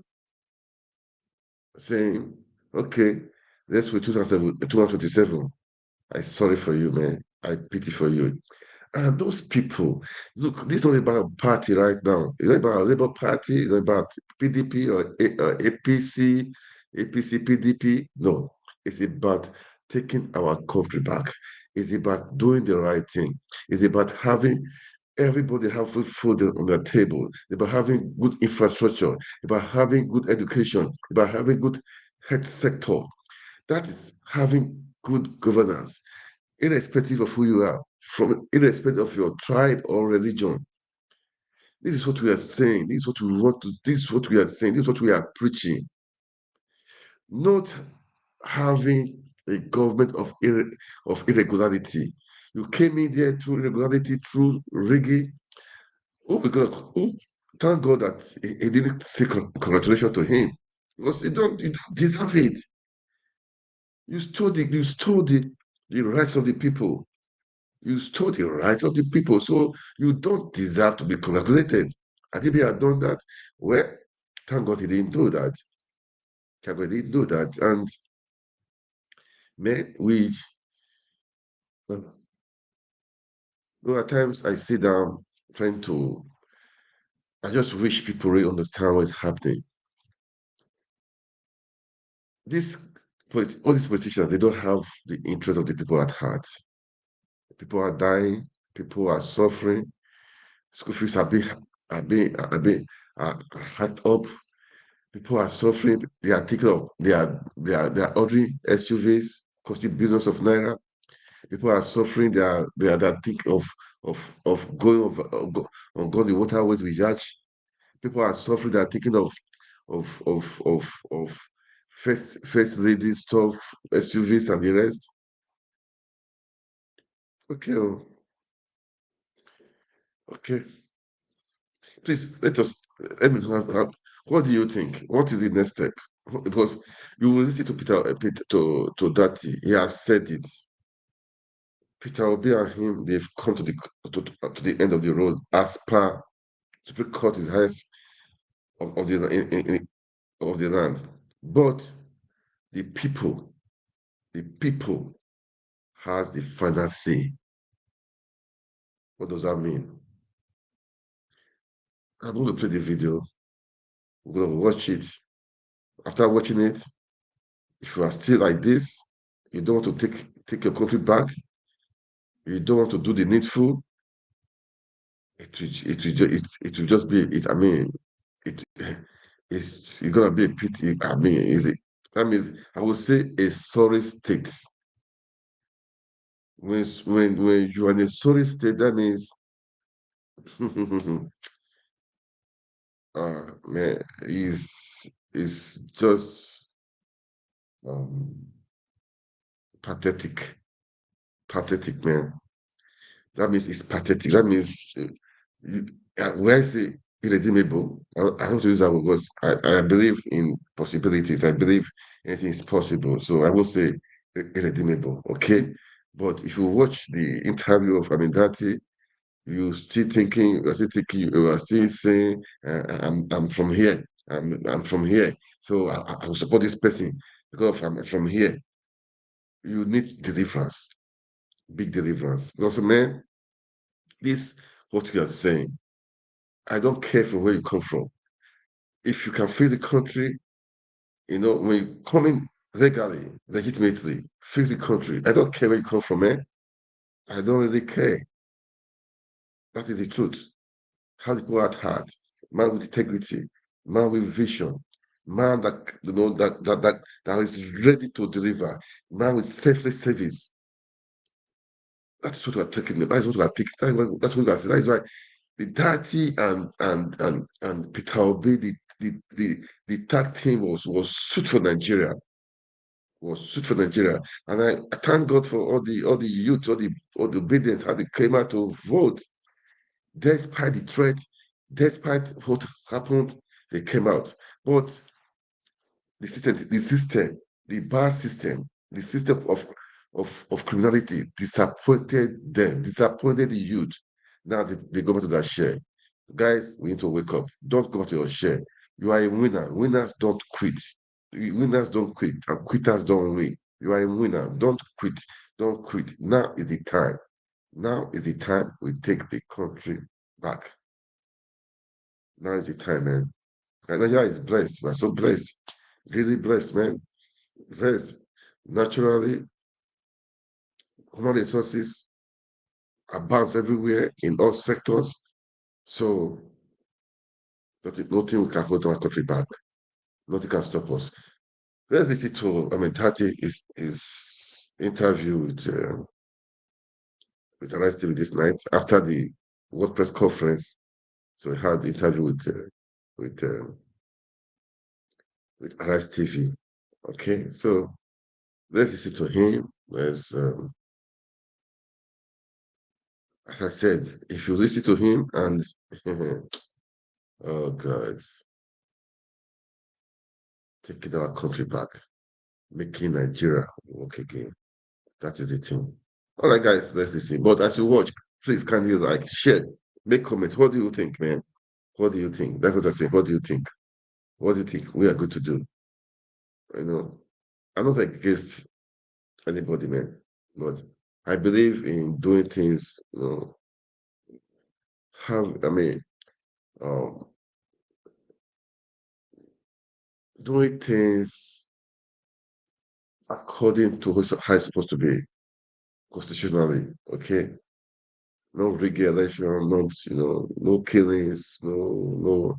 saying, okay, let's wait 2027. I'm sorry for you, man. I pity for you. And those people, look, this is not about a party right now. It's not about a Labour Party. It's not about PDP or APC, PDP. No, it's about taking our country back. It's about doing the right thing. It's about having everybody have food on their table. It's about having good infrastructure. About having good education. About having good health sector. That is having good governance irrespective of who you are, from irrespective of your tribe or religion. This is what we are saying. This is what we want to. This is what we are saying. This is what we are preaching. Not having a government of irregularity. You came in there through irregularity, through rigging. Oh my God! Oh, thank God that he didn't say congratulations to him because you don't deserve it. You stole the rights of the people. You stole the rights of the people, so you don't deserve to be congratulated. And if he had done that, well, thank God he didn't do that. Thank God he didn't do that. And man, at times I sit down trying to, I just wish people really understand what is happening. This, all these politicians, they don't have the interest of the people at heart. People are dying, people are suffering, school fees are hacked up. People are suffering. They are taking of they are ordering SUVs costing billions of naira. People are suffering. They are thinking of going on going the waterways with yacht. People are suffering. They are thinking of first lady stuff, SUVs and the rest. Okay. Okay. Please let me have what do you think? What is the next step? Because you will listen to Peter to Dathi. He has said it. Peter Obi and him, they've come to the end of the road as per Supreme Court is highest of the land. But the people has the final say. What does that mean? I'm going to play the video. We're going to watch it. After watching it, if you are still like this, you don't want to take your country back, you don't want to do the needful, it will just be it. I mean, it it's gonna be a pity. I mean, is it? That means I would say a sorry state. When you are in a sorry state, that means man, is just um pathetic. Pathetic, man. That means it's pathetic. That means when I say irredeemable, I have to use that word because I believe in possibilities. I believe anything is possible. So I won't say irredeemable, okay? But if you watch the interview of Ahmed Dathi, you are still saying, I'm from here. I'm from here. So I will support this person because I'm from here. You need deliverance, big deliverance. Because, man, this what we are saying. I don't care from where you come from. If you can fix the country, when you come in legally, legitimately, fix the country. I don't care where you come from, man. I don't really care. That is the truth. How people at heart, man with integrity, man with vision, man that that is ready to deliver, man with selfless service. That's what we're taking. That's what we're taking. That's what we're saying. That is why the Dati and Peter Obi, the tag team was suit for Nigeria. Was suit for Nigeria. And I thank God for all the youth, all the obedience, how they came out to vote. Despite the threat, despite what happened, they came out. But the bar system, the system of criminality disappointed them, disappointed the youth. Now they go back to that share. Guys, we need to wake up. Don't go back to your share. You are a winner. Winners don't quit. Winners don't quit, and quitters don't win. You are a winner. Don't quit. Don't quit. Now is the time. Now is the time we take the country back. Now is the time, man. And Nigeria is blessed. We're so blessed. Really blessed, man. Blessed. Naturally, human resources abound everywhere in all sectors. So nothing can hold our country back. Nothing can stop us. Let's visit to Tati is interview with Arise TV this night after the World Press Conference. So we had the interview with uh, with Arise TV. Okay, so let's listen to him. As I said, if you listen to him and oh God, taking our country back, making Nigeria work again. That is the thing. All right, guys, let's listen. But as you watch, please can you share, make comments. What do you think, man? What do you think? That's what I say. What do you think? What do you think we are going to do? I'm not against anybody, man, but I believe in doing things. Have I mean, um, doing things according to how it's supposed to be constitutionally. Okay, no regulation, no killings, no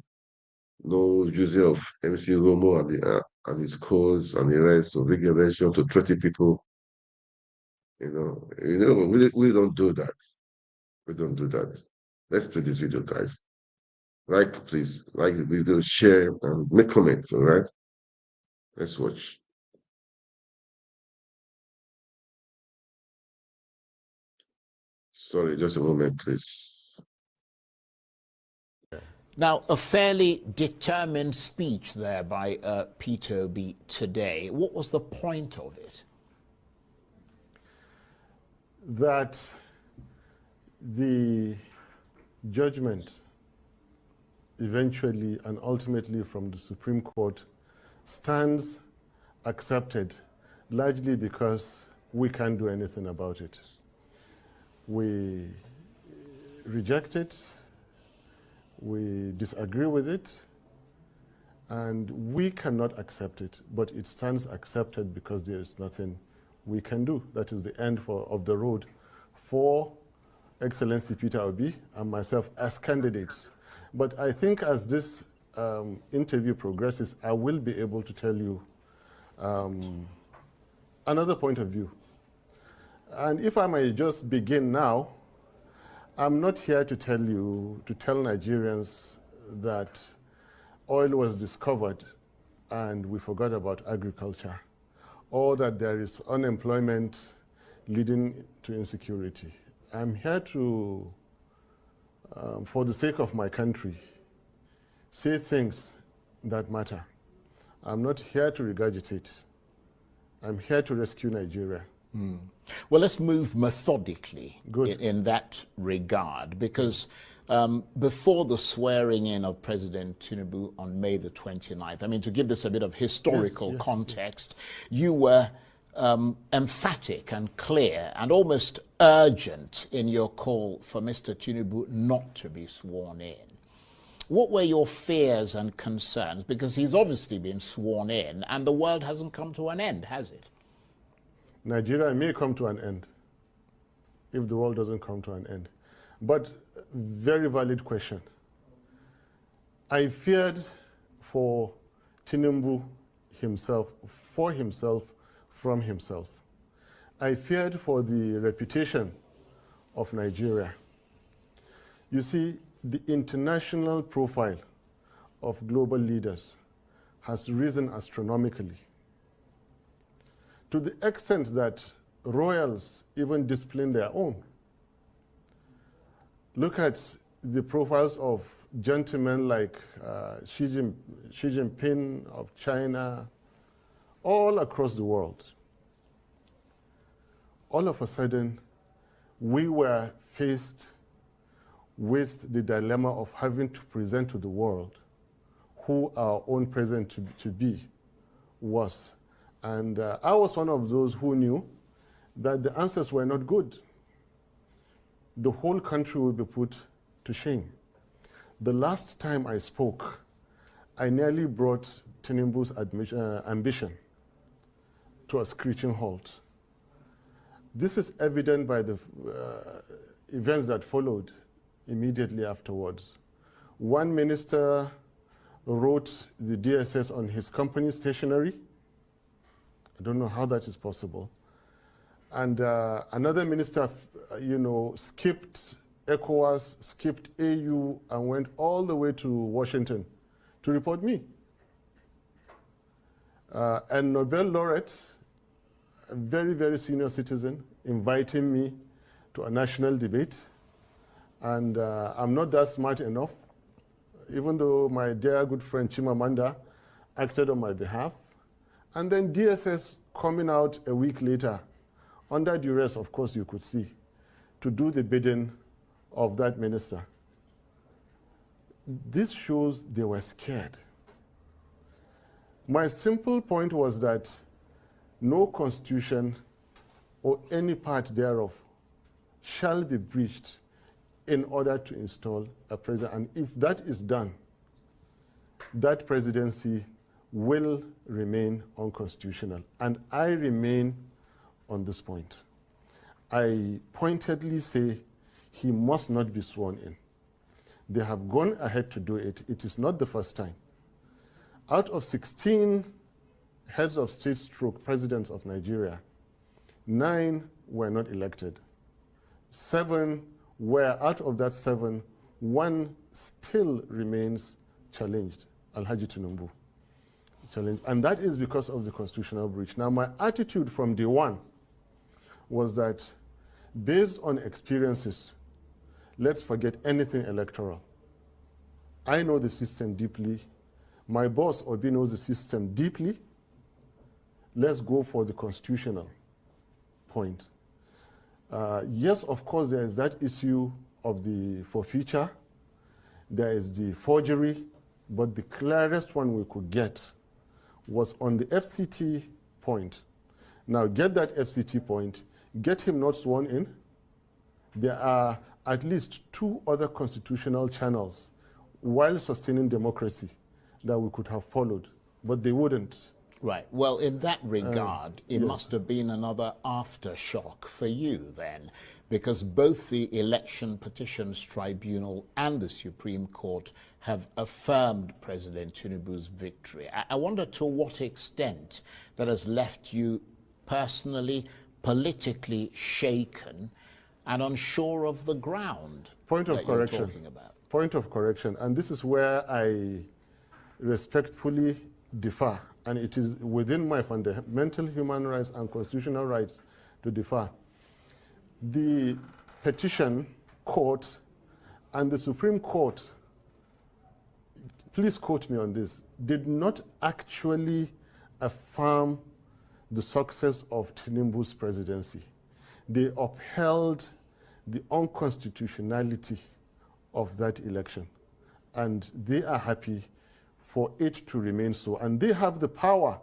using of MC Romo and his cause and the rest of regulation to threaten people. We don't do that. We don't do that. Let's play this video, guys. Please, like the video, share, and make comments. All right. Let's watch. Sorry, just a moment, please. Now, a fairly determined speech there by Peter Obi today. What was the point of it? That the judgment eventually and ultimately from the Supreme Court stands accepted, largely because we can't do anything about it. We reject it, we disagree with it, and we cannot accept it, but it stands accepted because there is nothing we can do. That is the end of the road for Excellency Peter Obi and myself as candidates. But I think as this interview progresses, I will be able to tell you another point of view. And if I may just begin now, I'm not here to tell Nigerians that oil was discovered and we forgot about agriculture, or that there is unemployment leading to insecurity. I'm here to, for the sake of my country, say things that matter. I'm not here to regurgitate. I'm here to rescue Nigeria. Well, let's move methodically in that regard, because before the swearing in of President Tinubu on May the 29th, I mean, to give this a bit of historical context, you were emphatic and clear and almost urgent in your call for Mr. Tinubu not to be sworn in. What were your fears and concerns? Because he's obviously been sworn in and the world hasn't come to an end, has it? Nigeria may come to an end if the world doesn't come to an end. But very valid question. I feared for Tinubu himself, for himself, from himself. I feared for the reputation of Nigeria. You see, the international profile of global leaders has risen astronomically, to the extent that royals even discipline their own. Look at the profiles of gentlemen like Xi Jinping of China, all across the world. All of a sudden, we were faced with the dilemma of having to present to the world who our own president to be was. And I was one of those who knew that the answers were not good. The whole country would be put to shame. The last time I spoke, I nearly brought Tinubu's ambition to a screeching halt. This is evident by the events that followed immediately afterwards. One minister wrote the DSS on his company's stationery. I don't know how that is possible. And another minister, skipped ECOWAS, skipped AU, and went all the way to Washington to report me. And Nobel laureate, a very, very senior citizen, inviting me to a national debate. And I'm not that smart enough, even though my dear good friend Chimamanda acted on my behalf. And then DSS coming out a week later, under duress, of course, you could see, to do the bidding of that minister. This shows they were scared. My simple point was that no constitution or any part thereof shall be breached in order to install a president. And if that is done, that presidency will remain unconstitutional. And I remain on this point. I pointedly say he must not be sworn in. They have gone ahead to do it. It is not the first time. Out of 16 heads of state stroke presidents of Nigeria, 9 were not elected. 7 were, out of that 7, 1 still remains challenged, Alhaji Tinubu. Challenged. And that is because of the constitutional breach. Now, my attitude from day one was that Based on experiences, let's forget anything electoral. I know the system deeply. My boss, Obi, knows the system deeply. Let's go for the constitutional point. Yes, of course, there is that issue of the forfeiture. There is the forgery. But the clearest one we could get was on the FCT point. Now, get that FCT point, get him not sworn in. There are at least 2 other constitutional channels while sustaining democracy that we could have followed, but they wouldn't. Right. Well, in that regard, it must have been another aftershock for you then, because both the Election Petitions Tribunal and the Supreme Court have affirmed President Tinubu's victory. I wonder to what extent that has left you personally, politically shaken and unsure of the ground. Point of correction. You're talking about. Point of correction. And this is where I respectfully differ. And it is within my fundamental human rights and constitutional rights to differ. The petition court and the Supreme Court, please quote me on this, did not actually affirm the success of Tinubu's presidency. They upheld the unconstitutionality of that election. And they are happy for it to remain so. And they have the power.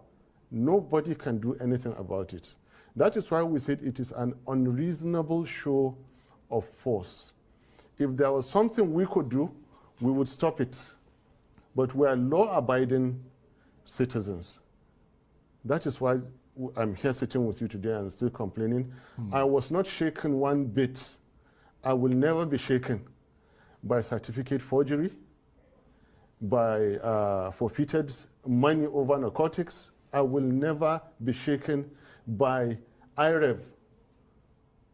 Nobody can do anything about it. That is why we said it is an unreasonable show of force. If there was something we could do, we would stop it. But we are law-abiding citizens. That is why I'm here sitting with you today and still complaining. I was not shaken one bit. I will never be shaken by certificate forgery, by forfeited money over narcotics. I will never be shaken by IREV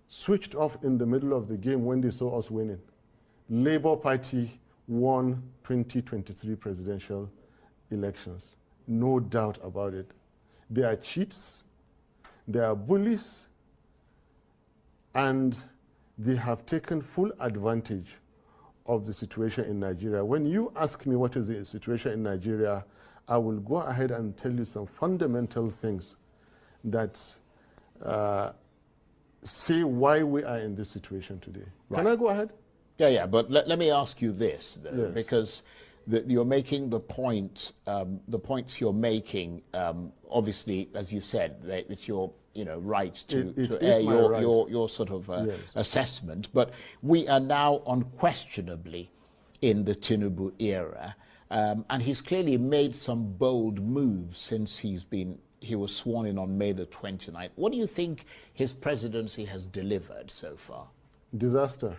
switched off in the middle of the game when they saw us winning. Labour Party won 2023 presidential elections. No doubt about it. They are cheats, they are bullies, and they have taken full advantage of the situation in Nigeria. When you ask me what is the situation in Nigeria, I will go ahead and tell you some fundamental things that say why we are in this situation today. Right. Can I go ahead? Yeah, but let me ask you this, though, yes. Because you're making the point, the points you're making, obviously, as you said, that it's your right to air your sort of yes. assessment. But we are now unquestionably in the Tinubu era, and he's clearly made some bold moves since he was sworn in on May the 29th. What do you think his presidency has delivered so far? Disaster.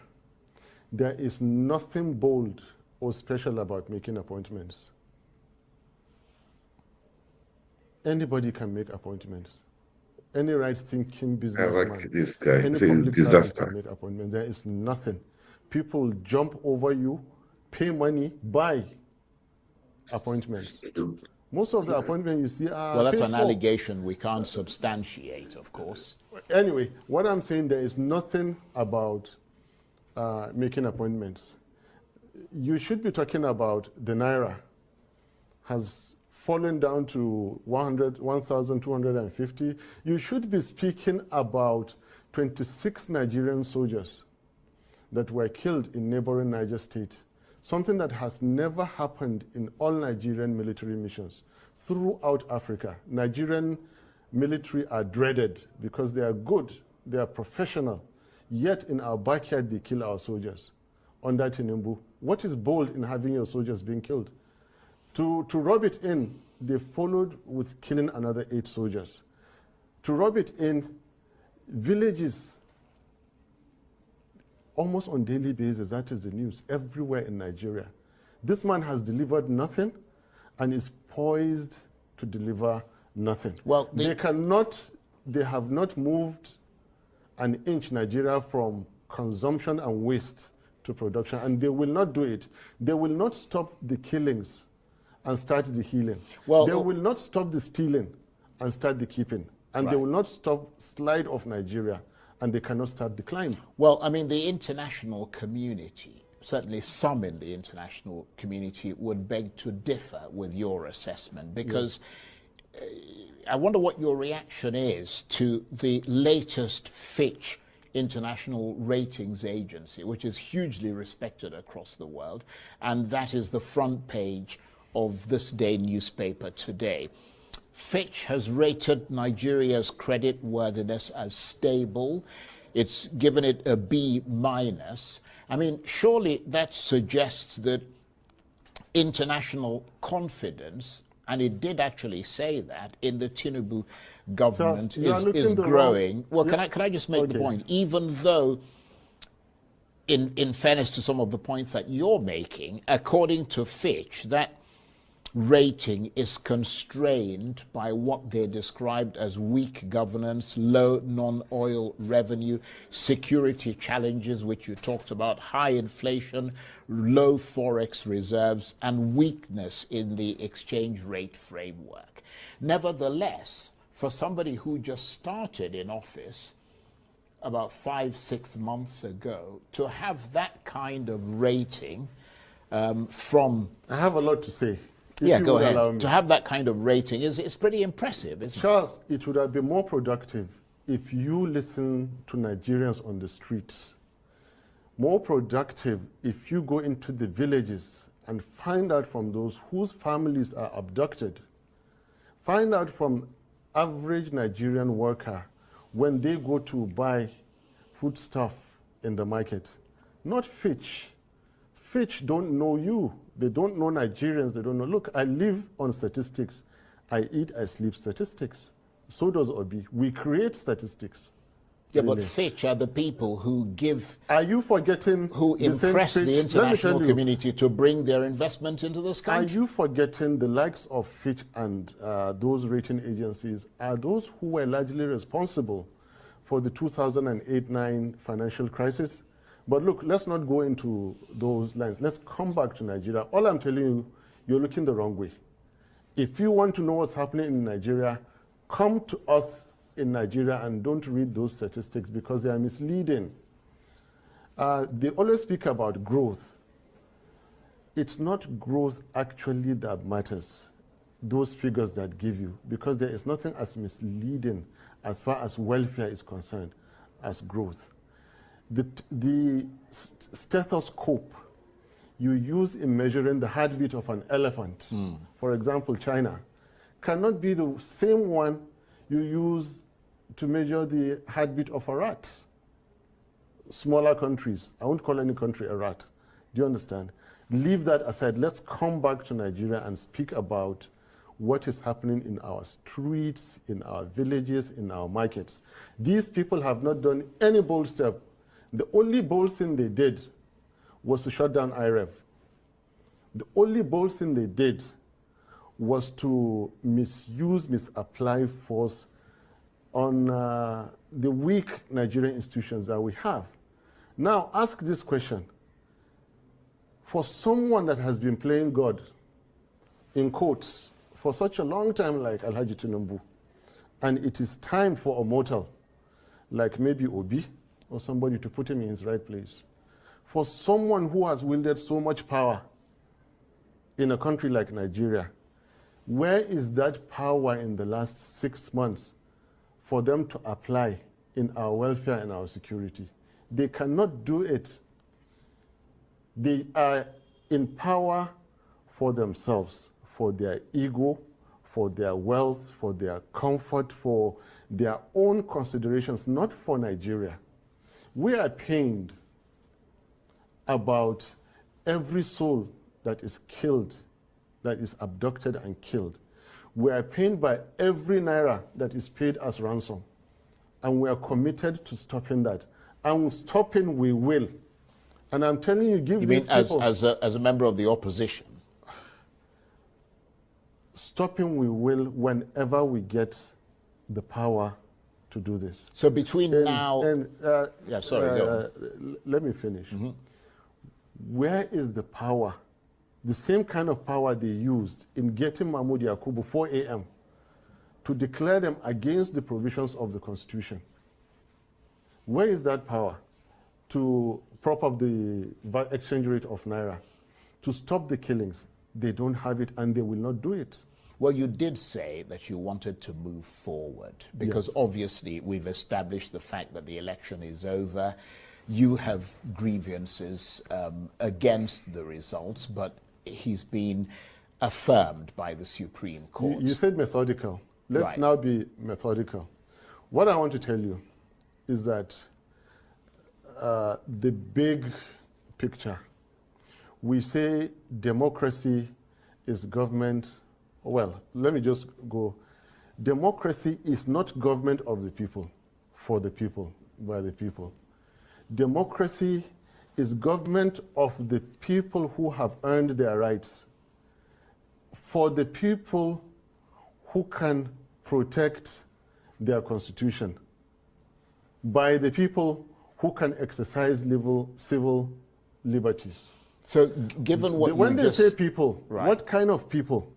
There is nothing bold or special about making appointments. Anybody can make appointments. Any right-thinking businessman, like this guy. any public disaster can make appointments. There is nothing. People jump over you, pay money, buy appointments. Most of the appointments you see are well, that's an painful. allegation we can't substantiate, of course. Anyway, what I'm saying, there is nothing about making appointments. You should be talking about the Naira has fallen down to 1,250. You should be speaking about 26 Nigerian soldiers that were killed in neighboring Niger State. Something that has never happened in all Nigerian military missions throughout Africa. Nigerian military are dreaded because they are good, they are professional, yet in our backyard they kill our soldiers. Under Tinubu, what is bold in having your soldiers being killed? To rub it in, they followed with killing another 8 soldiers. To rub it in, villages, almost on daily basis, that is the news, everywhere in Nigeria. This man has delivered nothing and is poised to deliver nothing. Well, they have not moved an inch Nigeria from consumption and waste to production, and they will not do it. They will not stop the killings and start the healing. Well, they will not stop the stealing and start the keeping. And they will not slide off Nigeria and they cannot start the climb. Well, I mean, the international community, certainly some in the international community, would beg to differ with your assessment, because I wonder what your reaction is to the latest Fitch international ratings agency, which is hugely respected across the world, and that is the front page of this day newspaper today. Fitch has rated Nigeria's credit worthiness as stable. It's given it a B-. I mean, surely that suggests that international confidence, and it did actually say that, in the Tinubu government is growing. Well, can I just make the point? Even though, in fairness to some of the points that you're making, according to Fitch, that rating is constrained by what they described as weak governance, low non-oil revenue, security challenges, which you talked about, high inflation, low forex reserves, and weakness in the exchange rate framework. Nevertheless, for somebody who just started in office about 5-6 months ago, to have that kind of rating from... I have a lot to say. Yeah, go ahead. To have that kind of rating is pretty impressive, isn't it? Charles, it would have been more productive if you listen to Nigerians on the streets. More productive if you go into the villages and find out from those whose families are abducted. Find out from average Nigerian worker when they go to buy foodstuff in the market. Not Fitch. Fitch don't know you. They don't know Nigerians. They don't know. Look, I live on statistics. I eat, I sleep statistics. So does Obi. We create statistics. Yeah, but Fitch are the people who give... Are you forgetting... Who impress the international community to bring their investment into this country? Are you forgetting the likes of Fitch and those rating agencies are those who were largely responsible for the 2008-9 financial crisis? But look, let's not go into those lines. Let's come back to Nigeria. All I'm telling you, you're looking the wrong way. If you want to know what's happening in Nigeria, come to us in Nigeria and don't read those statistics because they are misleading. They always speak about growth. It's not growth actually that matters, those figures that give you, because there is nothing as misleading as far as welfare is concerned as growth. The stethoscope you use in measuring the heartbeat of an elephant, for example, China, cannot be the same one you use to measure the heartbeat of a rat. Smaller countries, I won't call any country a rat. Do you understand? Leave that aside. Let's come back to Nigeria and speak about what is happening in our streets, in our villages, in our markets. These people have not done any bold step. The only bold thing they did was to shut down IREV. The only bold thing they did was to misapply force on the weak Nigerian institutions that we have. Now, ask this question. For someone that has been playing God, in quotes, for such a long time like Alhaji Tinubu, and it is time for a mortal, like maybe Obi, or somebody to put him in his right place. For someone who has wielded so much power in a country like Nigeria, where is that power in the last 6 months for them to apply in our welfare and our security? They cannot do it. They are in power for themselves, for their ego, for their wealth, for their comfort, for their own considerations, not for Nigeria. We are pained about every soul that is killed, that is abducted and killed. We are pained by every naira that is paid as ransom. And we are committed to stopping that. And stopping we will. And I'm telling you, give these people... as a member of the opposition? Stopping we will whenever we get the power to do this. So between now... yeah, sorry, go on. Let me finish. Where is the power? The same kind of power they used in getting Mahmoud Yakubu 4 a.m. to declare them against the provisions of the Constitution. Where is that power to prop up the exchange rate of Naira, to stop the killings? They don't have it, and they will not do it. Well, you did say that you wanted to move forward because yes. Obviously we've established the fact that the election is over. You have grievances against the results, but he's been affirmed by the Supreme Court. You said methodical. Let's now be methodical. What I want to tell you is that the big picture, we say democracy is government. Well, let me just go. Democracy is not government of the people, for the people, by the people. Democracy is government of the people who have earned their rights, for the people who can protect their constitution, by the people who can exercise civil liberties. So given what when they say people, what kind of people?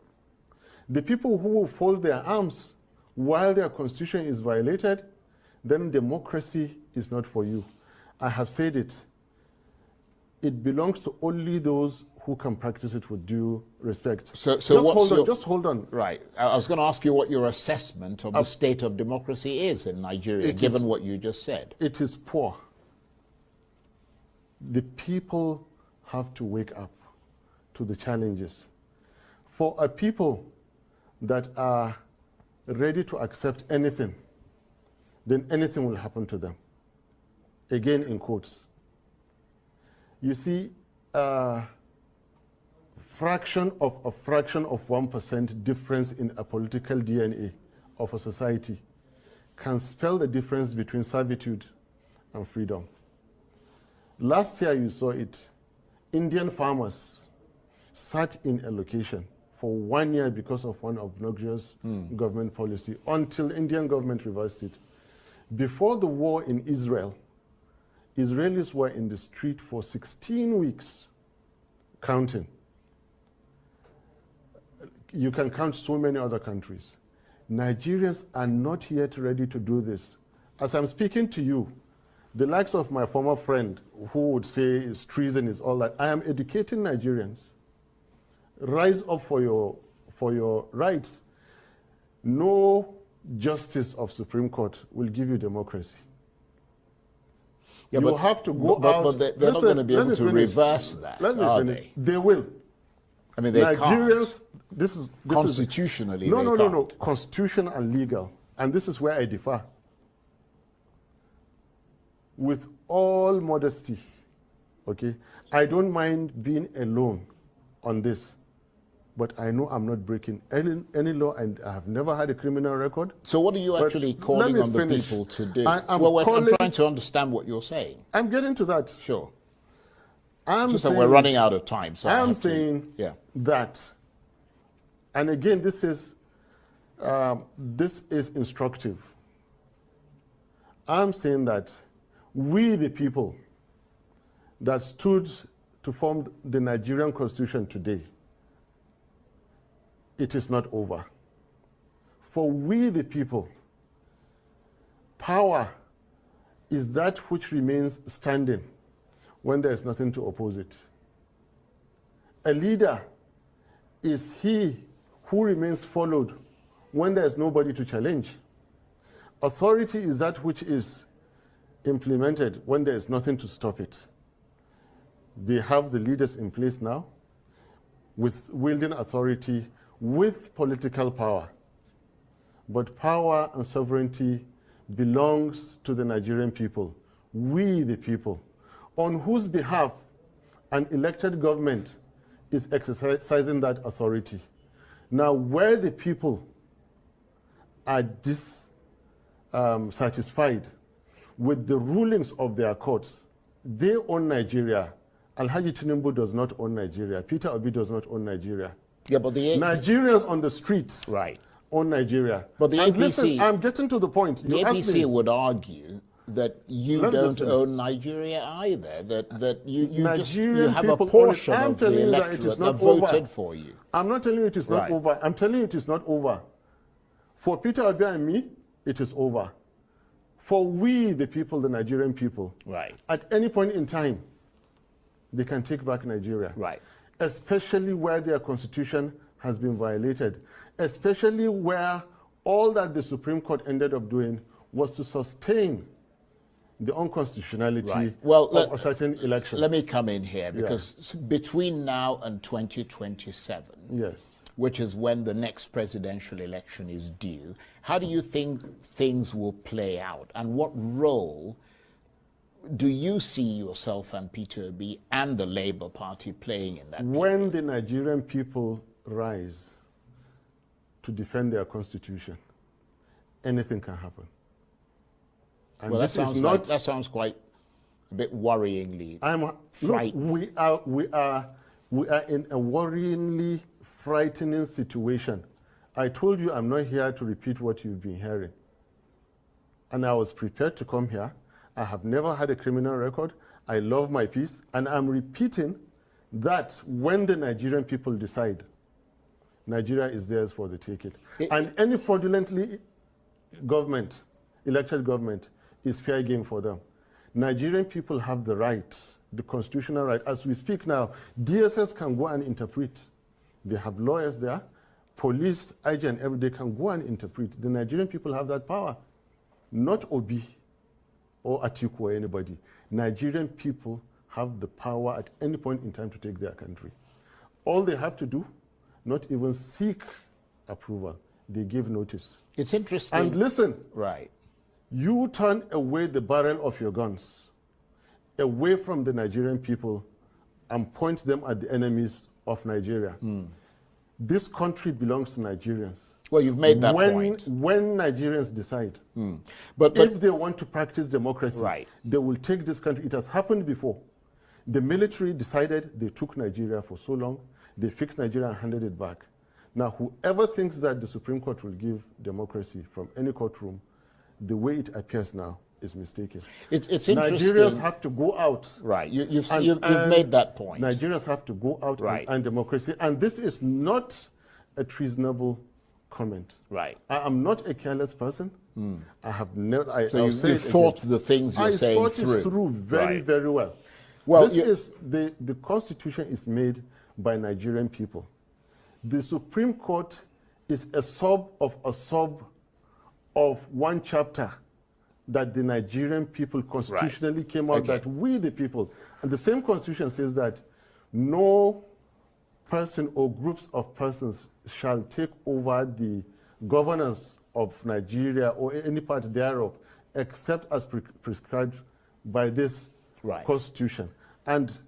The people who will fold their arms while their constitution is violated, then democracy is not for you. I have said it. It belongs to only those who can practice it with due respect. So just hold on. Right. I was going to ask you what your assessment of the state of democracy is in Nigeria, given what you just said. It is poor. The people have to wake up to the challenges. For a people that are ready to accept anything, then anything will happen to them. Again, in quotes. You see, a fraction of 1% difference in a political DNA of a society can spell the difference between servitude and freedom. Last year you saw it. Indian farmers sat in a location for 1 year because of one obnoxious government policy until Indian government reversed it. Before the war in Israel, Israelis were in the street for 16 weeks, counting. You can count so many other countries. Nigerians are not yet ready to do this. As I'm speaking to you, the likes of my former friend who would say it's treason, is all that, I am educating Nigerians. Rise up for your rights. No justice of Supreme Court will give you democracy. Yeah, you have to go out. But they're not going to be able to reverse that, are they? They will. I mean, they Nigerians, can't. This is constitutionally. No. Constitution and legal, and this is where I differ. With all modesty, okay, I don't mind being alone on this, but I know I'm not breaking any law, and I have never had a criminal record. So what are you actually calling on the people to do? I'm trying to understand what you're saying. I'm getting to that. Sure. We're running out of time. So I'm saying that, and again, this is instructive. I'm saying that we, the people that stood to form the Nigerian Constitution today, it is not over. For we, the people, power is that which remains standing when there is nothing to oppose it. A leader is he who remains followed when there is nobody to challenge. Authority is that which is implemented when there is nothing to stop it. They have the leaders in place now with wielding authority with political power. But power and sovereignty belongs to the Nigerian people, we the people, on whose behalf an elected government is exercising that authority. Now, where the people are dissatisfied with the rulings of their courts, they own Nigeria. Alhaji Tinubu does not own Nigeria. Peter Obi does not own Nigeria. Yeah, but the Nigerians on the streets own Nigeria. But the APC, listen, I'm getting to the point. The APC would argue that you don't own Nigeria either. That you have a portion of the electorate that voted for you. I'm not telling you it is not over. I'm telling you it is not over. For Peter Obi and me, it is over. for we, the people, the Nigerian people, right, at any point in time, they can take back Nigeria. right, Especially where their constitution has been violated, especially where all that the Supreme Court ended up doing was to sustain the unconstitutionality right. Well, of a certain election. Let me come in here, because between now and 2027, yes, which is when the next presidential election is due, how do you think things will play out? And what role do you see yourself and Peter Obi and the Labour Party playing in that? When the Nigerian people rise to defend their constitution, anything can happen. And well, this is not, that sounds quite a bit worryingly frightening. We are in a worryingly frightening situation. I told you I'm not here to repeat what you've been hearing. And I was prepared to come here. I have never had a criminal record. I love my peace. And I'm repeating that when the Nigerian people decide, Nigeria is theirs for the taking. And any fraudulently elected government is fair game for them. Nigerian people have the right, the constitutional right. As we speak now, DSS can go and interpret. They have lawyers there. Police, IG, and every day can go and interpret. The Nigerian people have that power. Not Obi or Atiku or anybody. Nigerian people have the power at any point in time to take their country. All they have to do, not even seek approval. They give notice. It's interesting. And listen. Right. You turn away the barrel of your guns, away from the Nigerian people, and point them at the enemies of Nigeria. This country belongs to Nigerians. Well, you've made that point. When Nigerians decide, but if they want to practice democracy, right, they will take this country. It has happened before. The military decided, they took Nigeria for so long, they fixed Nigeria and handed it back. Now, whoever thinks that the Supreme Court will give democracy from any courtroom, the way it appears now is mistaken. It's interesting. Nigerians have to go out. Right, you've made that point. Nigerians have to go out and democracy. And this is not a treasonable comment. Right. I am not a careless person. I have never. So you've thought the things you're saying through. I thought it through very, very well. Well, this is the Constitution is made by Nigerian people. The Supreme Court is a sub of one chapter that the Nigerian people constitutionally came out that we the people, and the same constitution says that no person or groups of persons shall take over the governance of Nigeria or any part thereof except as prescribed by this constitution. And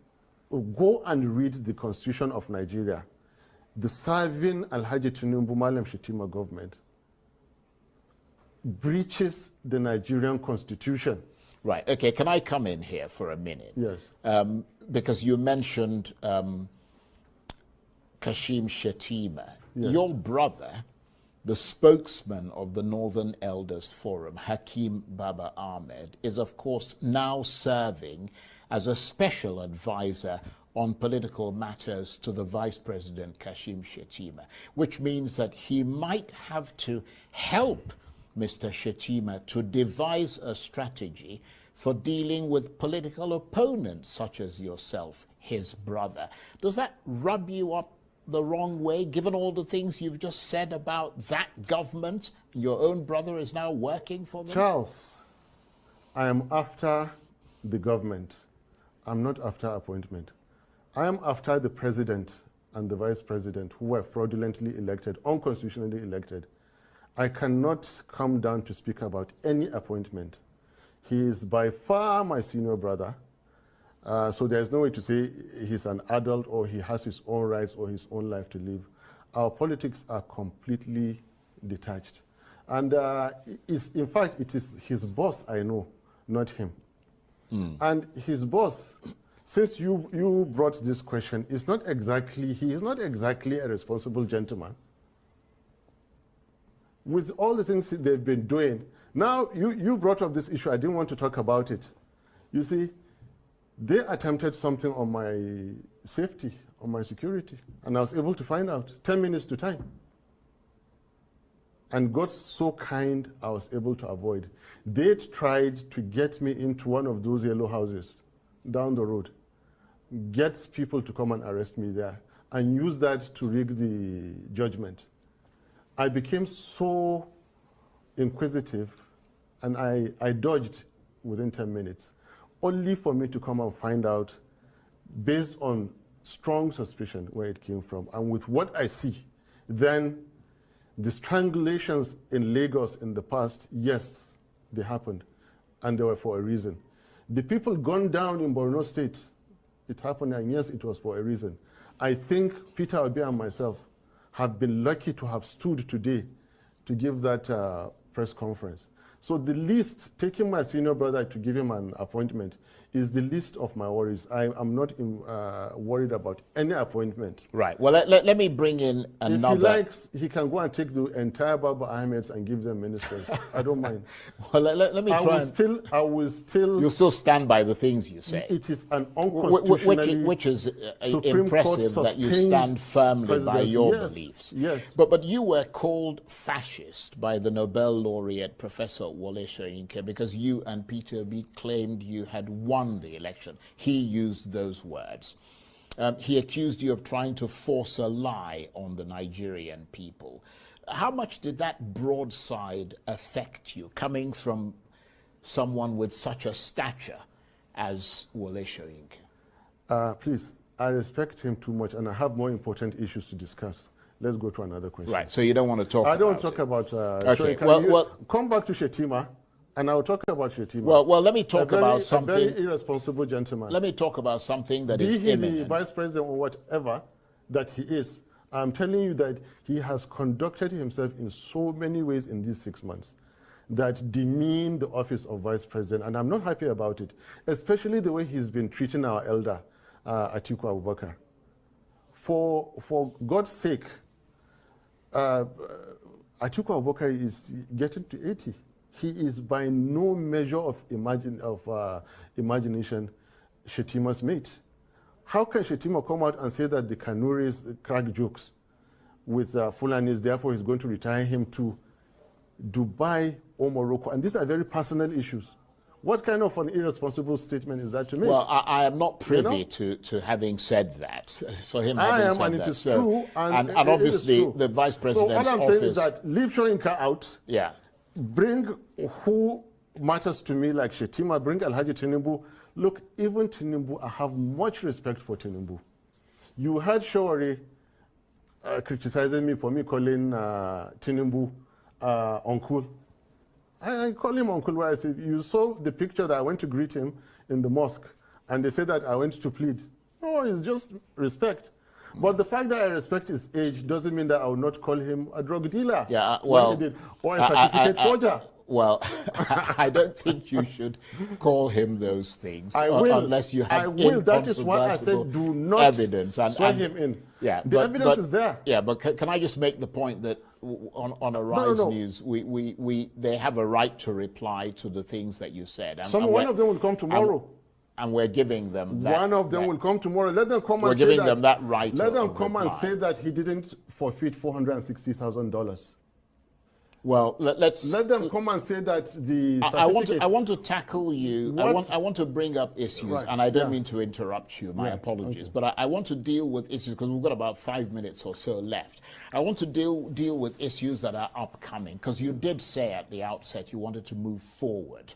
go and read the constitution of Nigeria. The serving Alhaji Tinubu Malam Shetima government breaches the Nigerian constitution. Right, okay, can I come in here for a minute? Yes. Because you mentioned Kashim Shettima. Yes. Your brother, the spokesman of the Northern Elders Forum, Hakeem Baba Ahmed, is of course now serving as a special advisor on political matters to the Vice President Kashim Shettima, which means that he might have to help Mr. Shettima to devise a strategy for dealing with political opponents such as yourself, his brother. Does that rub you up the wrong way, given all the things you've just said about that government? Your own brother is now working for them? Charles, I am after the government. I'm not after appointment. I am after the president and the vice president who were fraudulently elected, unconstitutionally elected. I cannot come down to speak about any appointment. He is by far my senior brother, so there's no way to say he's an adult or he has his own rights or his own life to live. Our politics are completely detached. And in fact, it is his boss I know, not him. And his boss, since you brought this question, he is not exactly a responsible gentleman. With all the things they've been doing, now you brought up this issue, I didn't want to talk about it. You see, they attempted something on my safety, on my security, and I was able to find out 10 minutes to time. And God so kind, I was able to avoid. They tried to get me into one of those yellow houses down the road, get people to come and arrest me there, and use that to rig the judgment. I became so inquisitive, and I dodged within 10 minutes, only for me to come and find out, based on strong suspicion, where it came from. And with what I see, then the strangulations in Lagos in the past, yes, they happened, and they were for a reason. The people gunned down in Borno State, it happened, and yes, it was for a reason. I think Peter Obi and myself have been lucky to have stood today to give that press conference. So the least, taking my senior brother to give him an appointment, is the least of my worries. I am not worried about any appointment. Right. Well, let me bring in another. If he likes, he can go and take the entire Baba Ahmeds and give them ministers. I don't mind. Well, let me try. I will still. You'll still stand by the things you say. It is an unconstitutionally which is Supreme impressive that you stand firmly by your beliefs. Yes. But you were called fascist by the Nobel laureate Professor Wole Soyinka because you and Peter Obi claimed you had won the election. He used those words. He accused you of trying to force a lie on the Nigerian people. How much did that broadside affect you, coming from someone with such a stature as Wole Soyinka? Please, I respect him too much, and I have more important issues to discuss. Let's go to another question. Right, so you don't want to talk about it. I don't talk about okay. Soyinka. Well, come back to Shetima, and I'll talk about Shetima. Well, let me talk about something. A very irresponsible gentleman. Let me talk about something that is imminent. Be he the vice president or whatever that he is, I'm telling you that he has conducted himself in so many ways in these 6 months that demean the office of vice president, and I'm not happy about it, especially the way he's been treating our elder, Atiku Abubakar. For God's sake, Atiku Abubakar is getting to 80. He is by no measure of imagination Shetima's mate. How can Shetima come out and say that the Kanuris crack jokes with Fulanis, therefore he's going to retire him to Dubai or Morocco? And these are very personal issues. What kind of an irresponsible statement is that to make? Well, I am not privy to having said that. For him having said and that. It is true. And obviously the vice president's office. So what I'm saying is that leave Soyinka out. Yeah. Bring who matters to me like Shetima, bring Alhaji Tinubu. Look, even Tinubu, I have much respect for Tinubu. You heard Shawari criticizing me for me calling Tinubu uncle. I call him uncle where I said, you saw the picture that I went to greet him in the mosque, and they said that I went to plead. No, it's just respect. But the fact that I respect his age doesn't mean that I will not call him a drug dealer. Yeah, well, or a certificate forger. Well, I don't think you should call him those things unless you have That is why I said do not evidence swear him in. Yeah, the evidence is there. Yeah, but can I just make the point that on Arise News, they have a right to reply to the things that you said. One of them will come tomorrow. And we're giving them that. One of them will come tomorrow. Let them come and say that. We're giving them that right. Let them come and say that he didn't forfeit $460,000. Well, let's let them come and say that the I want to tackle you. I want to bring up issues, right. And I don't mean to interrupt you. My apologies, okay. But I want to deal with issues because we've got about 5 minutes or so left. I want to deal with issues that are upcoming because you did say at the outset you wanted to move forward.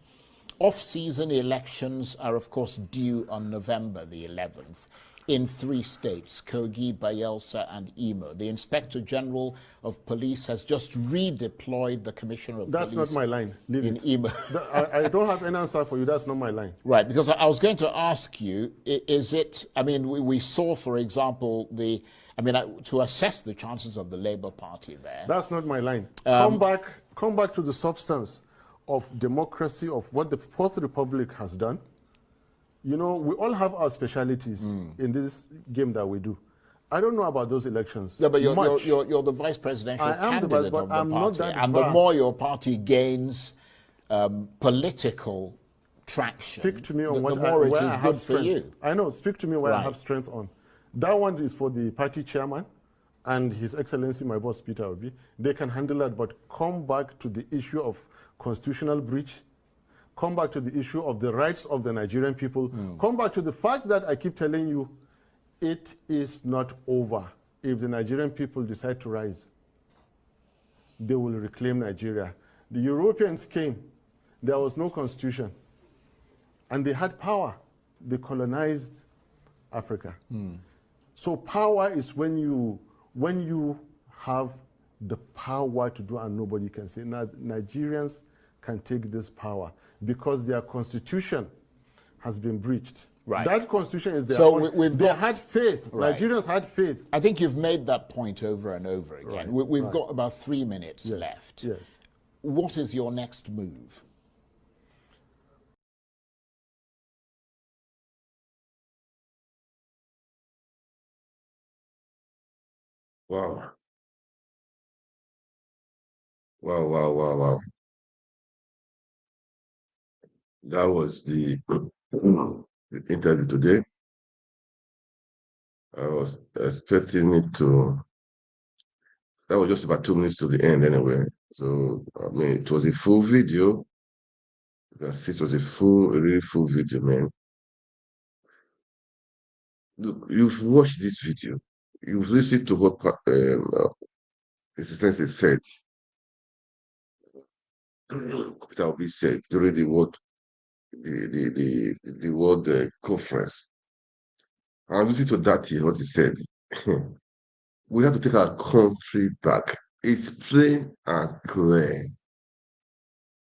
Off-season elections are, of course, due on November the 11th in 3 states, Kogi, Bayelsa, and Imo. The Inspector General of Police has just redeployed the Commissioner of Police. That's not my line. Leave in it. Imo. I don't have an answer for you. That's not my line. Right, because I was going to ask you, is it, I mean, we saw, for example, to assess the chances of the Labour Party there. That's not my line. Come back to the substance of democracy, of what the Fourth Republic has done. You know, we all have our specialities in this game that we do. I don't know about those elections. Yeah, but you're the vice presidential candidate of the party. Not that and the more your party gains political traction, speak to me on the more it is good for you. I know, speak to me where I have strength on. That one is for the party chairman and His Excellency, my boss, Peter Obi, they can handle that, but come back to the issue of constitutional breach, come back to the issue of the rights of the Nigerian people, come back to the fact that I keep telling you, it is not over. If the Nigerian people decide to rise, they will reclaim Nigeria. The Europeans came, there was no constitution, and they had power. They colonized Africa. So power is when you have the power to do and nobody can say. Now, Nigerians can take this power because their constitution has been breached. Right. That constitution is their So own. They had faith. Right. Nigerians had faith. I think you've made that point over and over again. Right. We've got about 3 minutes left. Yes. What is your next move? Wow. Wow. That was the interview today. I was expecting it to, that was just about 2 minutes to the end anyway. So, I mean, it was a full video. You can see it was a really full video, man. Look, you've watched this video. You've listened to what His Excellency said. Peter Obi said during the word conference. I listened to Dathi, what he said. We have to take our country back. It's plain and clear.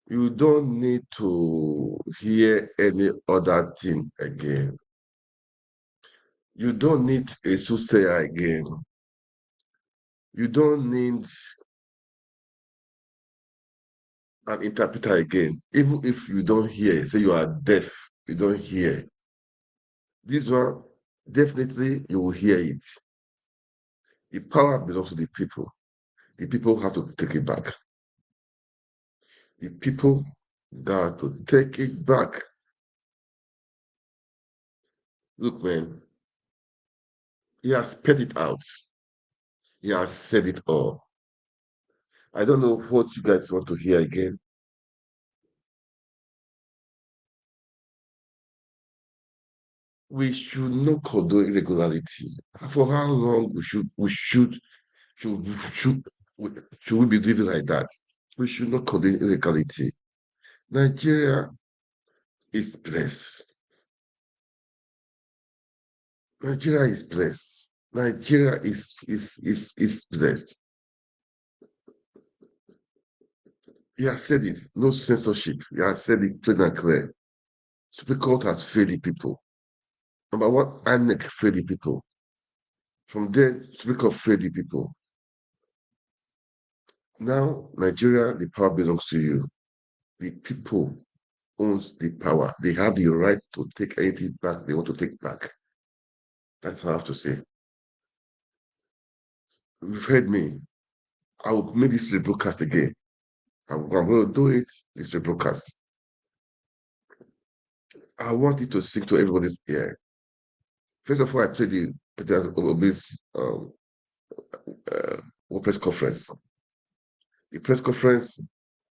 You don't need to hear any other thing again. You don't need a soothsayer again. You don't need an interpreter again. Even if you don't hear, say you are deaf, you don't hear. This one, definitely you will hear it. The power belongs to the people. The people have to take it back. The people got to take it back. Look, man, he has spit it out. He has said it all. I don't know what you guys want to hear again. We should not condone irregularity. For how long should we be living like that? We should not condone illegality. Nigeria is blessed. Nigeria is blessed. Nigeria is blessed. He has said it. No censorship. He has said it plain and clear. Supreme Court has failed the people. Number one, INEC failed the people. From then, Supreme Court failed the people. Now, Nigeria, the power belongs to you. The people owns the power. They have the right to take anything back they want to take back. That's what I have to say. You've heard me. I will make this rebroadcast again. I'm going to do it. This rebroadcast. I want it to sink to everybody's ear. First of all, I played the President Obi's press conference. The press conference,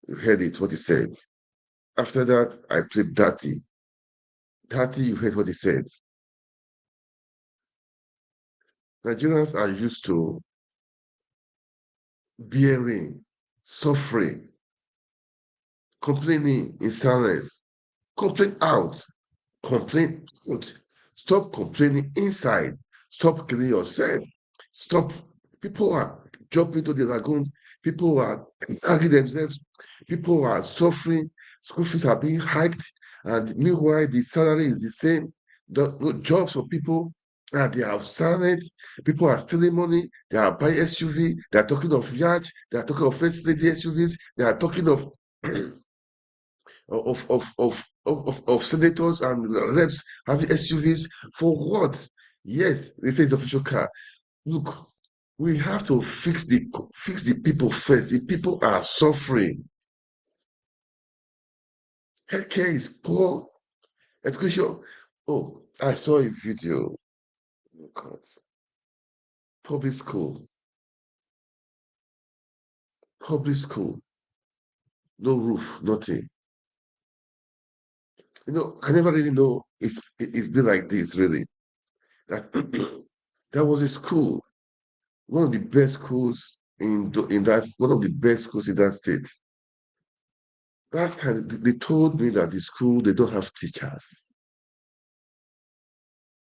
you heard it, what he said. After that, I played Dathi. Dathi, you heard what he said. Nigerians are used to bearing, suffering, complaining in silence. Complain out. Complain out. Stop complaining inside. Stop killing yourself. Stop. People are jumping into the lagoon. People are hanging themselves. People are suffering. School fees are being hiked. And meanwhile, the salary is the same. No jobs for people. And they are silent. People are stealing money. They are buying SUV. They are talking of yacht. They are talking of first lady SUVs. They are talking of senators and reps having SUVs for what? Yes, they say it's official car. Look, we have to fix the people first. The people are suffering. Healthcare is poor. Education. Oh, I saw a video. Oh God. Public school. public school, no roof, nothing. I never really know it's been like this, really. That that was a school, one of the best schools in that, one of the best schools in that state. Last time they told me that the school, they don't have teachers.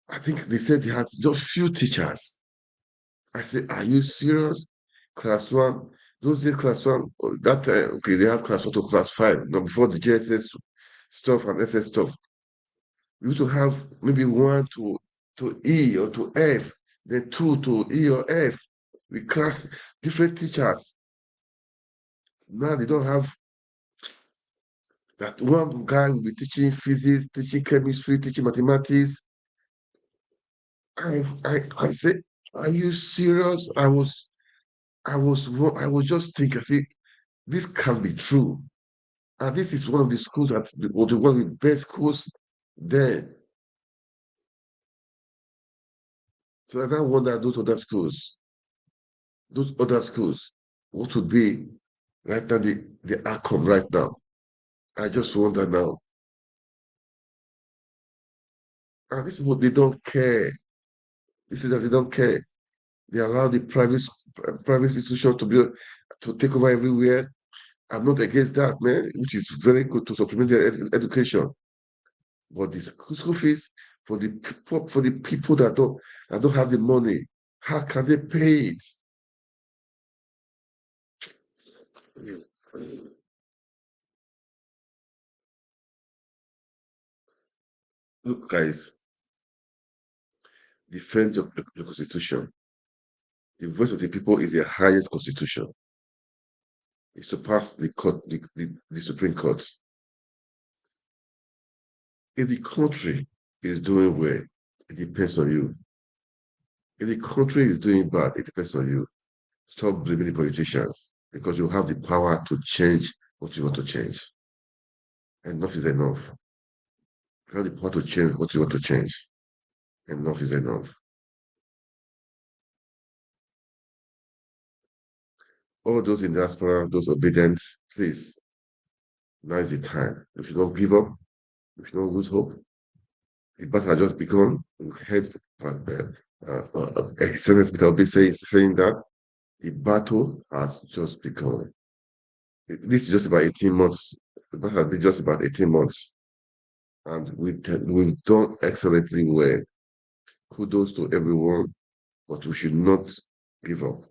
I think they said they had just few teachers. I said, are you serious? Class one, those days class one, that time, okay, they have class one to class five. Before the JSS stuff and SS stuff. We used to have maybe one to E or to F, then two to E or F. We class different teachers. Now they don't have that. One guy will be teaching physics, teaching chemistry, teaching mathematics. I said, are you serious? I was just thinking, I said, this can be true. And this is one of the schools or one of the best schools there. So I don't wonder those other schools, what would be right now the outcome right now? I just wonder now. And this is what they don't care. This is that they don't care. They allow the private institutions to take over everywhere. I'm not against that, man, which is very good to supplement their education. But the school fees for the people that don't have the money, how can they pay it? Look, guys, defend your constitution. The voice of the people is the highest constitution. It surpassed the court, the Supreme Court. If the country is doing well, it depends on you. If the country is doing bad, it depends on you. Stop blaming the politicians because you have the power to change what you want to change. Enough is enough. You have the power to change what you want to change. Enough is enough. All those in diaspora, those obedient, please, now is the time. If you don't give up, if you don't lose hope, the battle has just begun. We heard Excellence Peter Obi saying that the battle has just begun. This is just about 18 months. The battle has been just about 18 months. And we've done excellently well. Kudos to everyone, but we should not give up.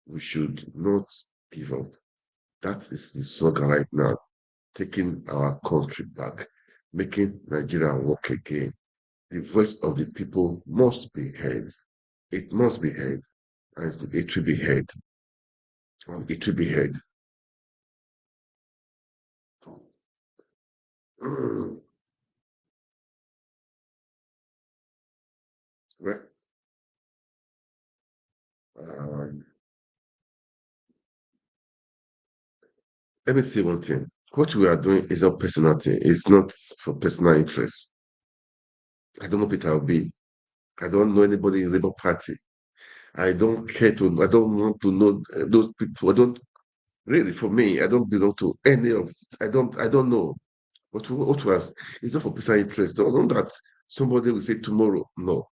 We should not give up. That is the slogan right now, taking our country back, making Nigeria work again. The voice of the people must be heard. It must be heard. And it will be heard. It will be heard. Well, let me say one thing. What we are doing is not personal thing. It's not for personal interest. I don't know Peter Obi. I don't know anybody in the Labour Party. I don't care to. I don't want to know those people. I don't really. For me, I don't belong to any of. I don't. I don't know. What was? It's not for personal interest. Don't know that somebody will say tomorrow. No,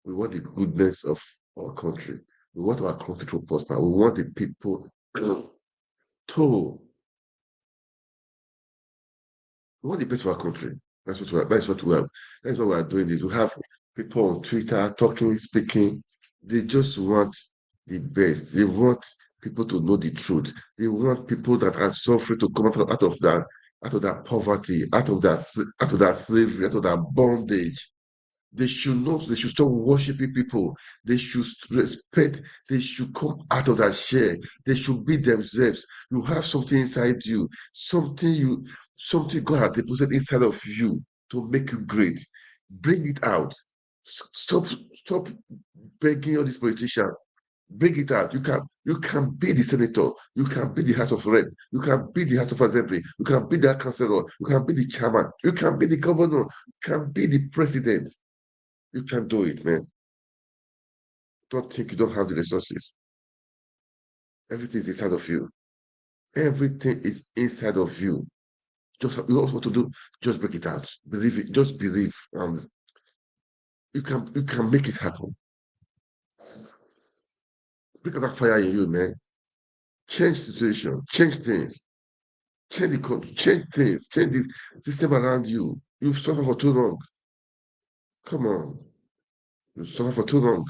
we want the goodness of our country. We want our country to prosper. We want the people to. We want the best for our country. That's what we are. That's what we are. That's what we are doing. This. We have people on Twitter talking, speaking. They just want the best. They want people to know the truth. They want people that are suffering to come out of that poverty, out of that slavery, out of that bondage. They should stop worshiping people. They should respect, they should come out of that share. They should be themselves. You have something inside you, something God has deposited inside of you to make you great. Bring it out. Stop begging all these politicians. Bring it out. You can be the senator. You can be the House of Rep. You can be the House of Assembly. You can be the councillor. You can be the chairman. You can be the governor. You can be the president. You can do it, man. Don't think you don't have the resources. Everything is inside of you. Everything is inside of you. Just you also want to do, just break it out. Believe it, just believe. You can make it happen. Break out that fire in you, man. Change situation, change things, change the country, change things, change the system around you. You've suffered for too long. Come on. You suffer for too long.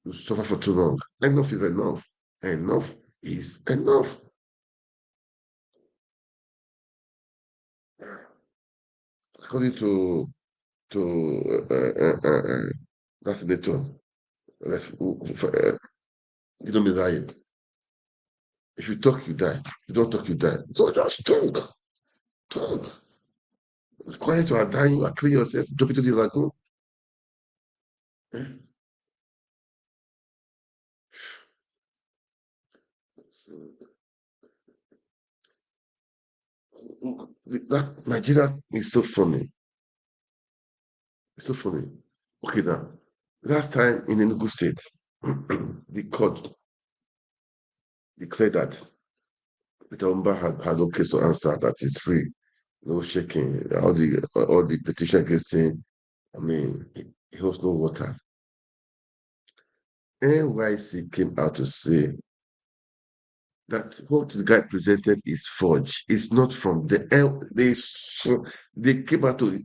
You suffer for too long. Enough is enough. Enough is enough. According to that senator, you don't be lying. If you talk, you die. If you don't talk, you die. So just talk. Talk. Quiet, you are dying, you are killing yourself, drop into the lagoon. That Nigeria is so funny. It's so funny. Okay, now, last time in Enugu State, the court declared that Peter Umba had no case to answer, that is free, no shaking, all the petition against him. I mean, he holds no water. NYC came out to say that what the guy presented is forged. It's not from the they came out to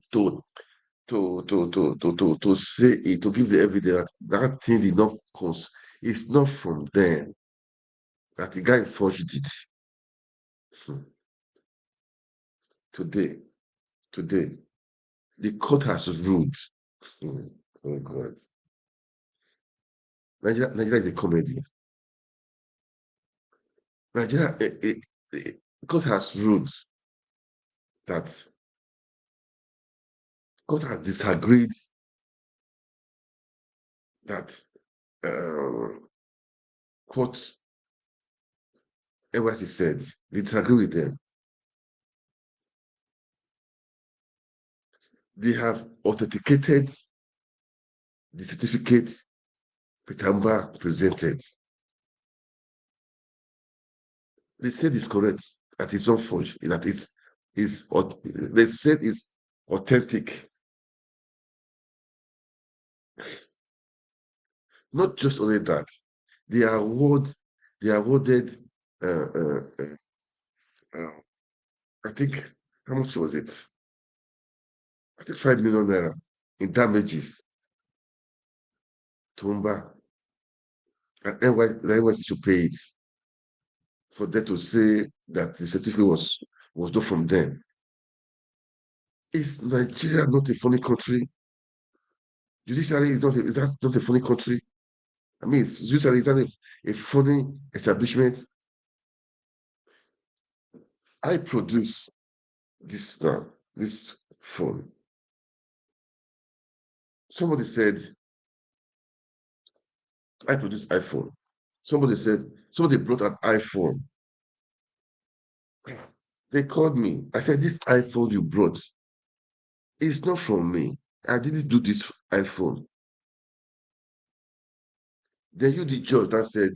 say it, to give the evidence that thing did not cause. It's not from them that the guy forged it. Today, the court has ruled. Oh God. Nigeria is a comedy. Nigeria, court has ruled that court has disagreed that what NYC said. They disagree with them. They have authenticated the certificate Petamba presented. They said it's correct, that it's not forged, that they said it's authentic. Not just only that, they awarded I think, how much was it? I think 5 million naira in damages to Umba. And the NYC should pay it for them to say that the certificate was not from them. Is Nigeria not a funny country? Judiciary is that not a funny country? I mean, judiciary is not a funny establishment. I produce this now, this phone. Somebody said, I produce iPhone. Somebody brought an iPhone. They called me. I said, this iPhone you brought is not from me. I didn't do this iPhone. Then you, the judge, that said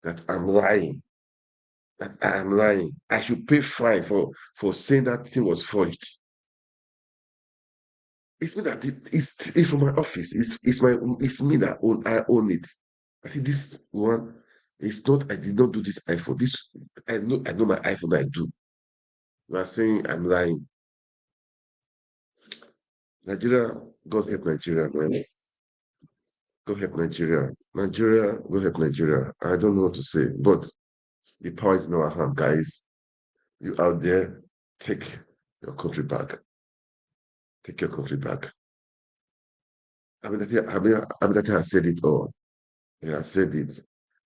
that I'm lying. That I am lying. I should pay fine for saying that thing was forged. It's me that it's from my office. It's me that I own it. I see this one. It's not. I did not do this iPhone. This I know my iPhone. I do. You are saying I'm lying. Nigeria, God help Nigeria, man. God help Nigeria. Nigeria, God help Nigeria. I don't know what to say, but the power is in our hand, guys. You out there, take your country back. Take your country back. Ahmed Dathi has said it all. He has said it.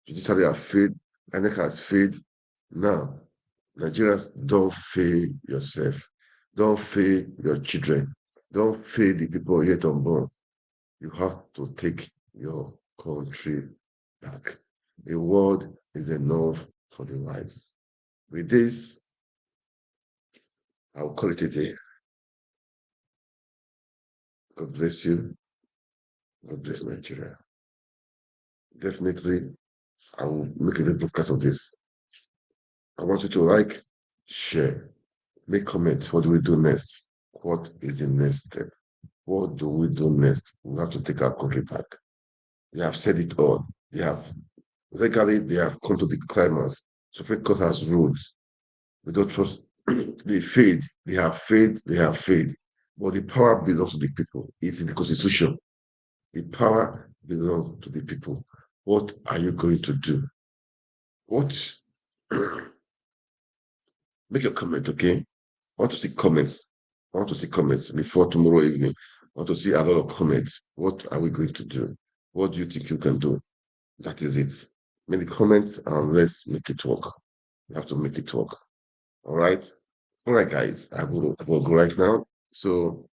Judiciary has failed. INEC has failed. Now, Nigerians, don't fail yourself. Don't fail your children. Don't fail the people yet unborn. You have to take your country back. A word is enough for the wise. With this, I'll call it a day. God bless you. God bless Nigeria. Definitely I will make a little podcast of this. I want you to like, share, make comments. What do we do next? What is the next step? What do we do next? We have to take our country back. They have said it all. They have legally come to the climax. Supreme Court has ruled. We don't trust. They failed. They have failed. They have failed. But the power belongs to the people. It's in the Constitution. The power belongs to the people. What are you going to do? What? Make a comment, okay? I want to see comments. I want to see comments before tomorrow evening. I want to see a lot of comments. What are we going to do? What do you think you can do? That is it. Make the comments and let's make it work. We have to make it work. All right. All right, guys. I will go right now. So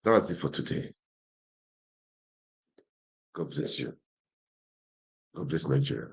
that was it for today. God bless you. God bless Nigeria.